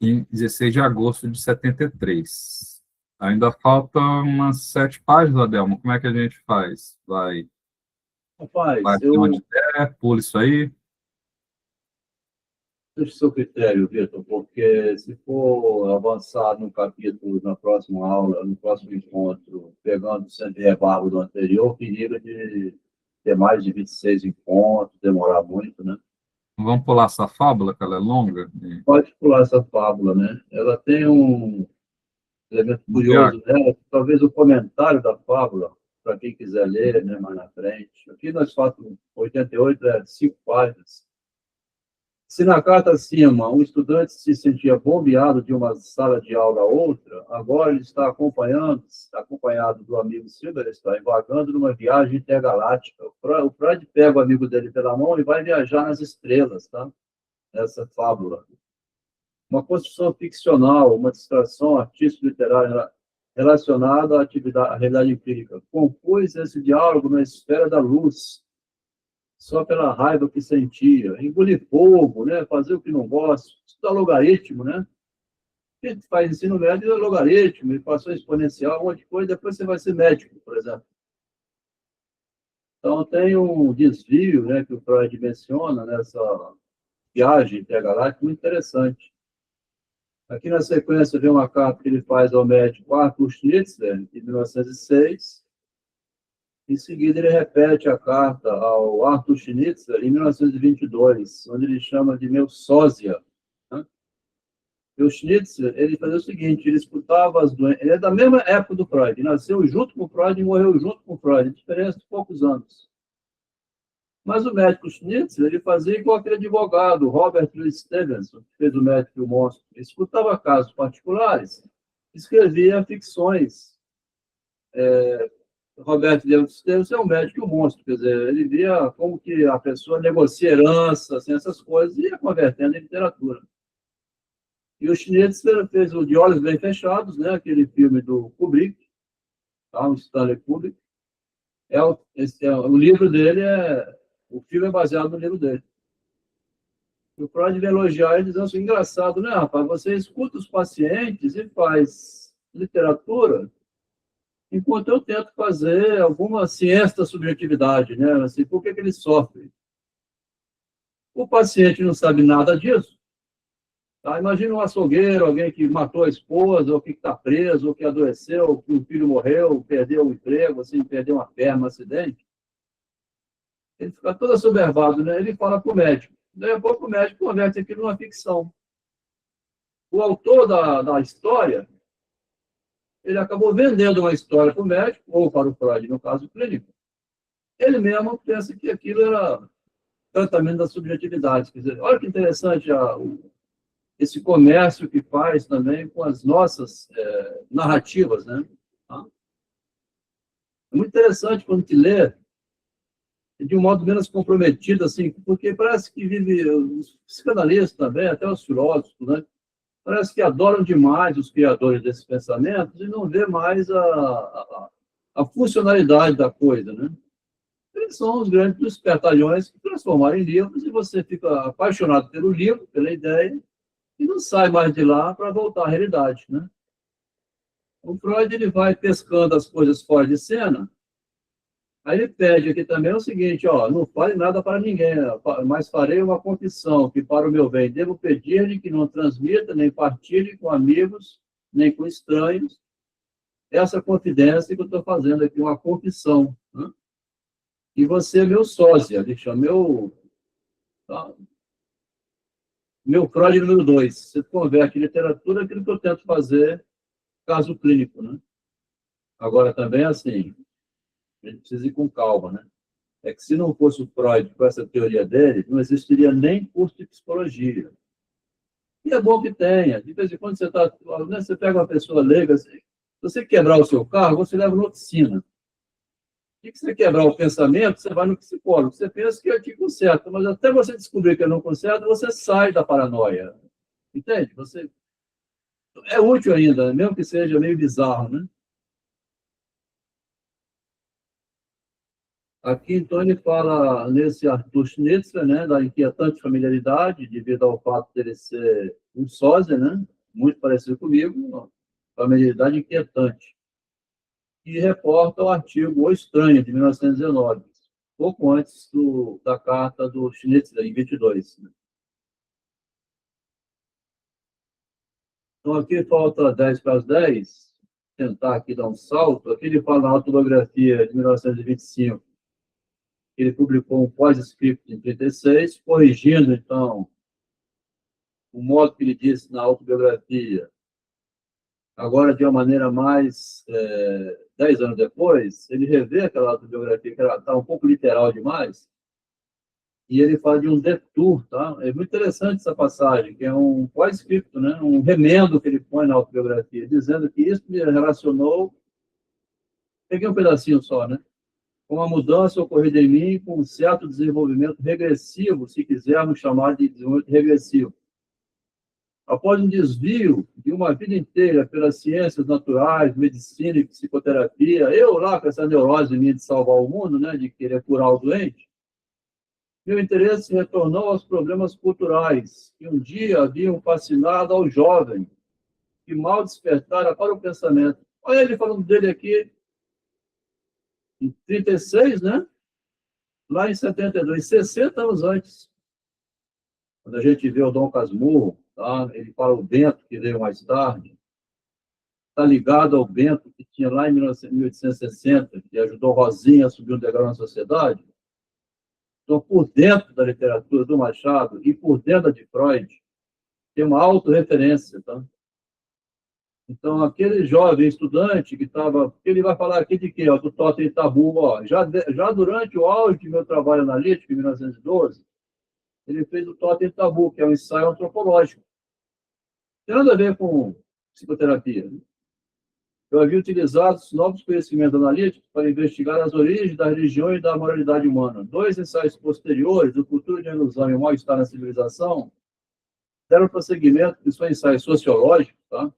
em 16 de agosto de 73. Ainda faltam umas 7 páginas, Adelmo. Como é que a gente faz? Vai Rapaz, onde der, pula isso aí. Deixa o seu critério, Vitor, porque se for avançar no capítulo, na próxima aula, no próximo encontro, pegando sempre rebarbo do anterior, periga de ter mais de 26 encontros, demorar muito, né? Vamos pular essa fábula, que ela é longa. Pode pular essa fábula, né? Ela tem um elemento curioso nela, que talvez o comentário da fábula, para quem quiser ler, né, mais na frente. Aqui nós falamos 88, 5 páginas. Se na carta acima um estudante se sentia bombeado de uma sala de aula a outra, agora ele está acompanhado do amigo Silberstein, vagando numa viagem intergaláctica. O Freud pega o amigo dele pela mão e vai viajar nas estrelas, tá? Essa fábula. Uma construção ficcional, uma distração artística literária relacionado à atividade, à realidade empírica. Compôs esse diálogo na esfera da luz, só pela raiva que sentia. Engolir fogo, né? Fazer o que não gosta, estudar logaritmo, né? A gente faz ensino médio, é logaritmo, equação exponencial, um monte de coisa, depois você vai ser médico, por exemplo. Então, tem um desvio, né, que o Freud menciona nessa viagem intergaláctica muito interessante. Aqui na sequência vem uma carta que ele faz ao médico Arthur Schnitzler, em 1906. Em seguida, ele repete a carta ao Arthur Schnitzler, em 1922, onde ele chama de meu sósia. Né? E o Schnitzler, ele fazia o seguinte, ele escutava as doenças... Ele é da mesma época do Freud, nasceu junto com o Freud e morreu junto com o Freud, diferença de poucos anos. Mas o médico Schnitzler, ele fazia igual aquele advogado, Robert Louis Stevenson, que fez o Médico e o Monstro. Ele escutava casos particulares, escrevia ficções. Robert Louis Stevenson é um médico e um monstro, quer dizer, ele via como que a pessoa negocia herança, assim, essas coisas, e ia convertendo em literatura. E o Schnitzler fez o De Olhos Bem Fechados, né, aquele filme do Kubrick, tá, o Stanley Kubrick. O livro dele o filme é baseado no livro dele. E o Freud vai elogiar ele dizendo assim, engraçado, né, rapaz? Você escuta os pacientes e faz literatura, enquanto eu tento fazer alguma ciência da subjetividade, né? Assim, por que ele sofre? O paciente não sabe nada disso. Tá? Imagina um açougueiro, alguém que matou a esposa, ou que está preso, ou que adoeceu, ou que o filho morreu, perdeu o emprego, assim, perdeu uma perna, um acidente. Ele fica todo assoberbado, né? Ele fala para o médico. Daí a pouco o médico converte aquilo numa ficção. O autor da história, ele acabou vendendo uma história para o médico, ou para o Freud, no caso clínico. Ele mesmo pensa que aquilo era tratamento da subjetividade. Quer dizer, olha que interessante esse comércio que faz também com as nossas narrativas, né? É muito interessante quando te lê de um modo menos comprometido, assim, porque parece que vive os psicanalistas também, até os filósofos, né? Parece que adoram demais os criadores desses pensamentos e não vê mais a funcionalidade da coisa, né? Eles são os grandes espertalhões que transformaram em livros e você fica apaixonado pelo livro, pela ideia, e não sai mais de lá para voltar à realidade, né? O Freud, ele vai pescando as coisas fora de cena. Aí ele pede aqui também o seguinte, ó, não fale nada para ninguém, mas farei uma confissão, que para o meu bem devo pedir-lhe que não transmita, nem partilhe com amigos, nem com estranhos, essa confidência que eu estou fazendo aqui, uma confissão. Né? E você é meu sósia, ele chama meu Freud número 2. Você converte em literatura aquilo que eu tento fazer, caso clínico, né? Agora também, assim, a gente precisa ir com calma, né? É que se não fosse o Freud com essa teoria dele, não existiria nem curso de psicologia. E é bom que tenha. De vez em quando você pega uma pessoa leiga, assim, se você quebrar o seu carro, você leva na oficina. E que você quebrar o pensamento, você vai no psicólogo. Você pensa que ele conserta, mas até você descobrir que ele não conserta, você sai da paranoia. Entende? É útil ainda, mesmo que seja meio bizarro, né? Aqui, então, ele fala nesse Arthur Schnitzler, né, da inquietante familiaridade, devido ao fato dele ser um sósia, né, muito parecido comigo, familiaridade inquietante. E reporta o artigo O Estranho, de 1919, pouco antes da carta do Schnitzler, em 22. Né. Então, aqui falta 10 para as 10, tentar aqui dar um salto. Aqui ele fala na autobiografia de 1925, ele publicou um pós-script em 36, corrigindo, então, o modo que ele disse na autobiografia, agora de uma maneira mais, 10 anos depois, ele revê aquela autobiografia, que está um pouco literal demais, e ele fala de um detour, tá? É muito interessante essa passagem, que é um pós-script, né? Um remendo que ele põe na autobiografia, dizendo que isso me relacionou, peguei um pedacinho só, né? Com a mudança ocorrida em mim, com um certo desenvolvimento regressivo, se quisermos chamar de desenvolvimento regressivo. após um desvio de uma vida inteira pelas ciências naturais, medicina e psicoterapia, eu lá com essa neurose minha de salvar o mundo, né, de querer curar o doente, meu interesse retornou aos problemas culturais, que um dia haviam fascinado ao jovem, que mal despertara para o pensamento. Olha ele falando dele aqui, em 36, né? Lá em 72, 60 anos antes. Quando a gente vê o Dom Casmurro, tá? Ele fala o Bento, que veio mais tarde, está ligado ao Bento, que tinha lá em 1860, que ajudou Rosinha a subir um degrau na sociedade. Então, por dentro da literatura do Machado e por dentro de Freud, tem uma autorreferência, tá? Então, aquele jovem estudante que estava... Ele vai falar aqui de quê? Ó, do Totem Tabu. Ó. Já durante o auge do meu trabalho analítico, em 1912, ele fez o Totem Tabu, que é um ensaio antropológico. Tem nada a ver com psicoterapia. Eu havia utilizado os novos conhecimentos analíticos para investigar as origens da religião e da moralidade humana. 2 ensaios posteriores, o Cultura de Ilusão e o Mal-Estar na Civilização, deram prosseguimento, que são ensaios sociológicos, tá?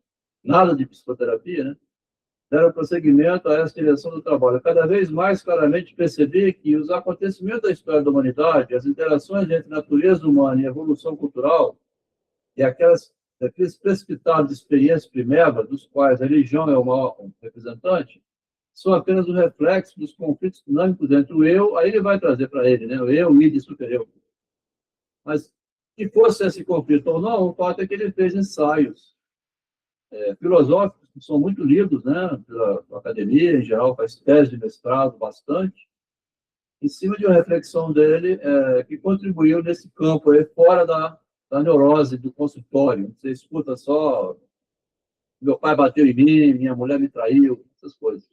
Nada de psicoterapia, né? Deram prosseguimento a essa direção do trabalho. Cada vez mais claramente percebi que os acontecimentos da história da humanidade, as interações entre natureza humana e evolução cultural, e aqueles precipitados experiências primevas, dos quais a religião é o maior representante, são apenas um reflexo dos conflitos dinâmicos entre o eu, aí ele vai trazer para ele, né? O eu, o id e o super-eu. Mas, se fosse esse conflito ou não, o fato é que ele fez ensaios filosóficos que são muito lidos, né, pela academia em geral, faz tese de mestrado bastante, em cima de uma reflexão dele que contribuiu nesse campo aí, fora da neurose do consultório. Você escuta só, meu pai bateu em mim, minha mulher me traiu, essas coisas.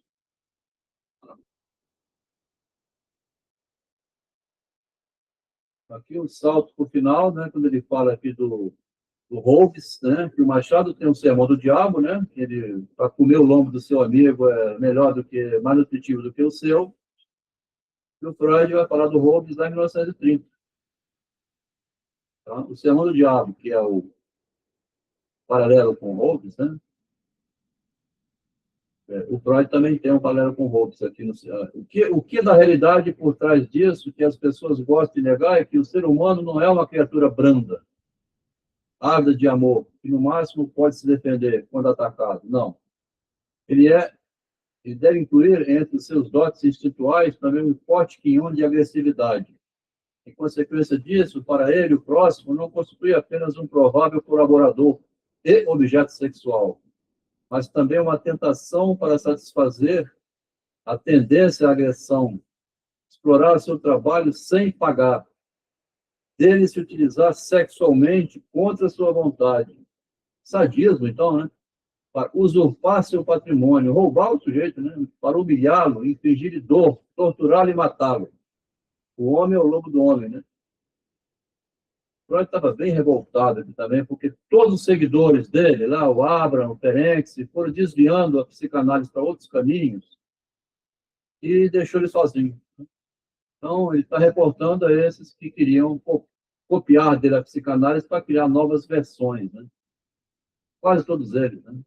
Aqui um salto para o final, né, quando ele fala aqui do Hobbes, né, que o Machado tem um sermão do diabo, né, que ele, para comer o lombo do seu amigo é melhor do que, mais nutritivo do que o seu. E o Freud vai falar do Hobbes lá em 1930. Tá? O sermão do diabo, que é o paralelo com o Hobbes, né? O Freud também tem um paralelo com o Hobbes aqui no o que na realidade por trás disso, que as pessoas gostam de negar, é que o ser humano não é uma criatura branda, ávida de amor, que no máximo pode se defender quando atacado. Não. Ele deve incluir entre os seus dotes instintuais também um forte quinhão de agressividade. Em consequência disso, para ele, o próximo não constitui apenas um provável colaborador e objeto sexual, mas também uma tentação para satisfazer a tendência à agressão, explorar seu trabalho sem pagar, dele se utilizar sexualmente contra sua vontade. Sadismo, então, né? Para usurpar seu patrimônio, roubar o sujeito, né? Para humilhá-lo, infligir-lhe dor, torturá-lo e matá-lo. O homem é o lobo do homem, né? Freud estava bem revoltado aqui também, porque todos os seguidores dele, lá, o Abraham, o Ferencz, foram desviando a psicanálise para outros caminhos e deixou ele sozinho. Então, ele está reportando a esses que queriam copiar dele a psicanálise para criar novas versões, né? Quase todos eles, né?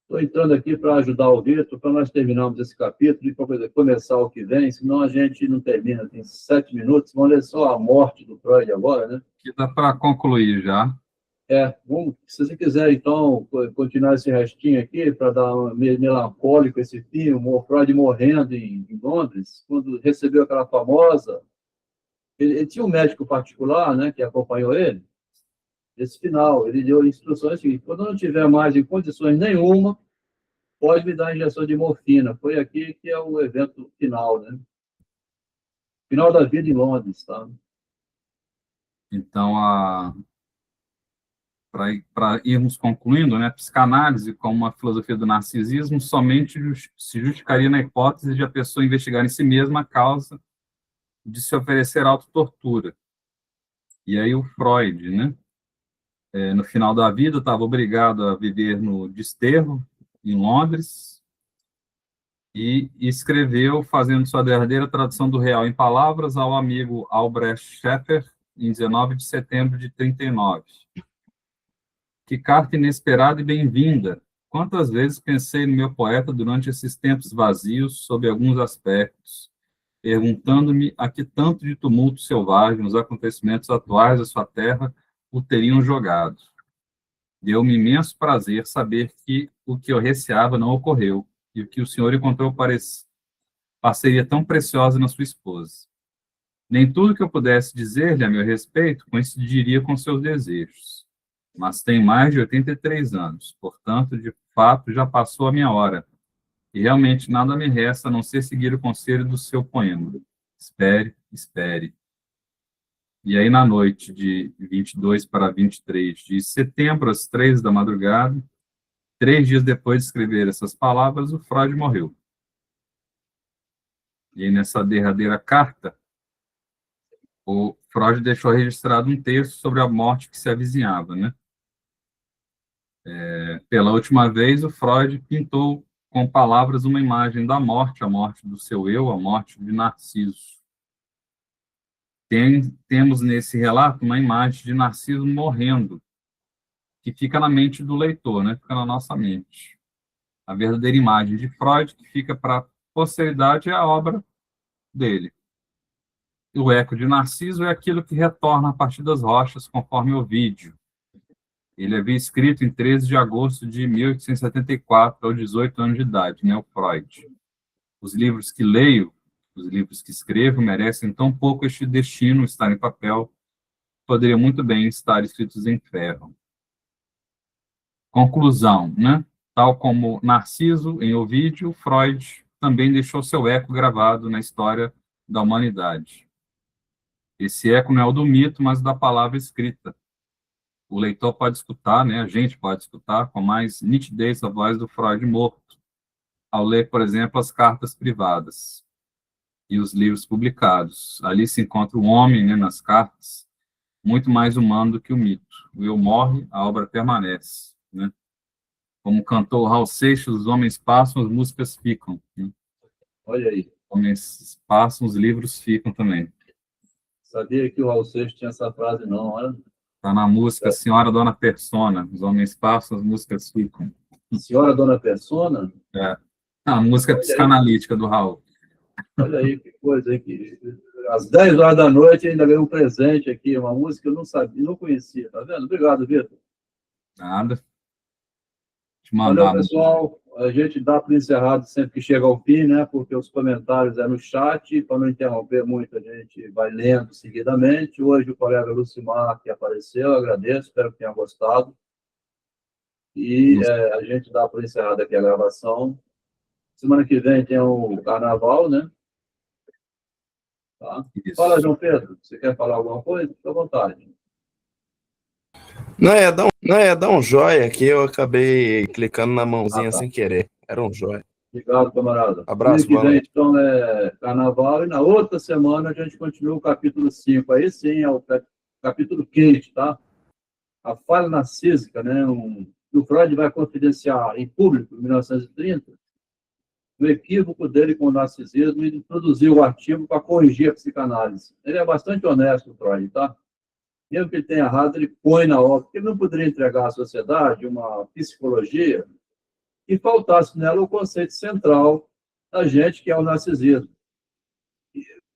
Estou entrando aqui para ajudar o Vitor, para nós terminarmos esse capítulo e para começar o que vem, senão a gente não termina, tem 7 minutos, vamos ler só a morte do Freud agora, né? Que dá para concluir já. Se você quiser, então, continuar esse restinho aqui, para dar um melancólico esse filme, o Freud morrendo em Londres, quando recebeu aquela famosa... Ele tinha um médico particular, né, que acompanhou ele. Esse final, ele deu instruções seguintes: quando não tiver mais em condições nenhuma, pode me dar injeção de morfina. Foi aqui que é o evento final, né? Final da vida em Londres, tá? Então, para irmos concluindo, né, a psicanálise, como uma filosofia do narcisismo, somente se justificaria na hipótese de a pessoa investigar em si mesma a causa de se oferecer autotortura. E aí o Freud, né, no final da vida, estava obrigado a viver no desterro, em Londres, e escreveu, fazendo sua derradeira tradução do Real em palavras, ao amigo Albrecht Scheffer, em 19 de setembro de 39. Que carta inesperada e bem-vinda! Quantas vezes pensei no meu poeta durante esses tempos vazios, sob alguns aspectos, perguntando-me a que tanto de tumulto selvagem os acontecimentos atuais da sua terra o teriam jogado. Deu-me imenso prazer saber que o que eu receava não ocorreu, e o que o senhor encontrou parceria tão preciosa na sua esposa. Nem tudo que eu pudesse dizer-lhe a meu respeito coincidiria com seus desejos. Mas tenho mais de 83 anos, portanto, de fato, já passou a minha hora. E realmente nada me resta a não ser seguir o conselho do seu poema. Espere, espere. E aí, na noite de 22 para 23 de setembro, às 3 da madrugada, 3 dias depois de escrever essas palavras, o Freud morreu. E aí, nessa derradeira carta, o Freud deixou registrado um texto sobre a morte que se avizinhava, né? Pela última vez, o Freud pintou com palavras uma imagem da morte, a morte do seu eu, a morte de Narciso. Temos nesse relato uma imagem de Narciso morrendo, que fica na mente do leitor, né? Fica na nossa mente. A verdadeira imagem de Freud, que fica para a posteridade, é a obra dele. O eco de Narciso é aquilo que retorna a partir das rochas, conforme Ovídio. Ele havia escrito em 13 de agosto de 1874, aos 18 anos de idade, né, o Freud. Os livros que leio, os livros que escrevo, merecem tão pouco este destino, estar em papel, poderiam muito bem estar escritos em ferro. Conclusão, né? Tal como Narciso, em Ovídio, Freud também deixou seu eco gravado na história da humanidade. Esse eco não é o do mito, mas da palavra escrita. O leitor pode escutar, né? A gente pode escutar com mais nitidez a voz do Freud morto, ao ler, por exemplo, as cartas privadas e os livros publicados. Ali se encontra o homem, né, nas cartas, muito mais humano do que o mito. O eu morre, a obra permanece, né? Como cantou Raul Seixas, os homens passam, as músicas ficam, né? Olha aí. Os homens passam, os livros ficam também. Sabia que o Raul Seixas tinha essa frase, não, olha. Está na música Senhora Dona Persona, os homens passam, as músicas ficam. Senhora Dona Persona? É. A música psicanalítica do Raul. Olha aí, que coisa, hein? Que às 10 horas da noite ainda ganhei um presente aqui, uma música que eu não sabia, não conhecia, tá vendo? Obrigado, Vitor. Nada. Valeu, pessoal. A gente dá por encerrado sempre que chega ao fim, né? Porque os comentários é no chat, para não interromper muito, a gente vai lendo seguidamente. Hoje o colega Lucimar, que apareceu, agradeço, espero que tenha gostado. E a gente dá por encerrado aqui a gravação. Semana que vem tem o carnaval, né? Tá? Fala, João Pedro, você quer falar alguma coisa? Fica à vontade. Não, ia dar um joia aqui, eu acabei clicando na mãozinha sem querer. Era um joia. Obrigado, camarada. Abraço, Semana que vem, então, é carnaval, e na outra semana a gente continua o capítulo 5. Aí sim é o capítulo quente, tá? A falha narcísica, né? O Freud vai confidenciar em público, em 1930, o equívoco dele com o narcisismo e produziu o artigo para corrigir a psicanálise. Ele é bastante honesto, o Freud, tá? Mesmo que ele tenha errado, ele põe na obra, porque ele não poderia entregar à sociedade uma psicologia e faltasse nela o conceito central da gente, que é o narcisismo.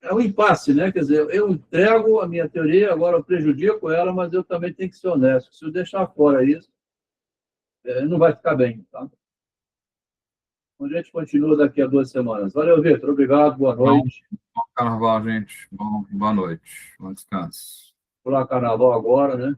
É um impasse, né? Quer dizer, eu entrego a minha teoria, agora eu prejudico ela, mas eu também tenho que ser honesto. Se eu deixar fora isso, não vai ficar bem, tá? A gente continua daqui a 2 semanas. Valeu, Vitor. Obrigado. Boa noite. Bom carnaval, gente. Boa noite. Bom descanso. Vou lá carnaval agora, né?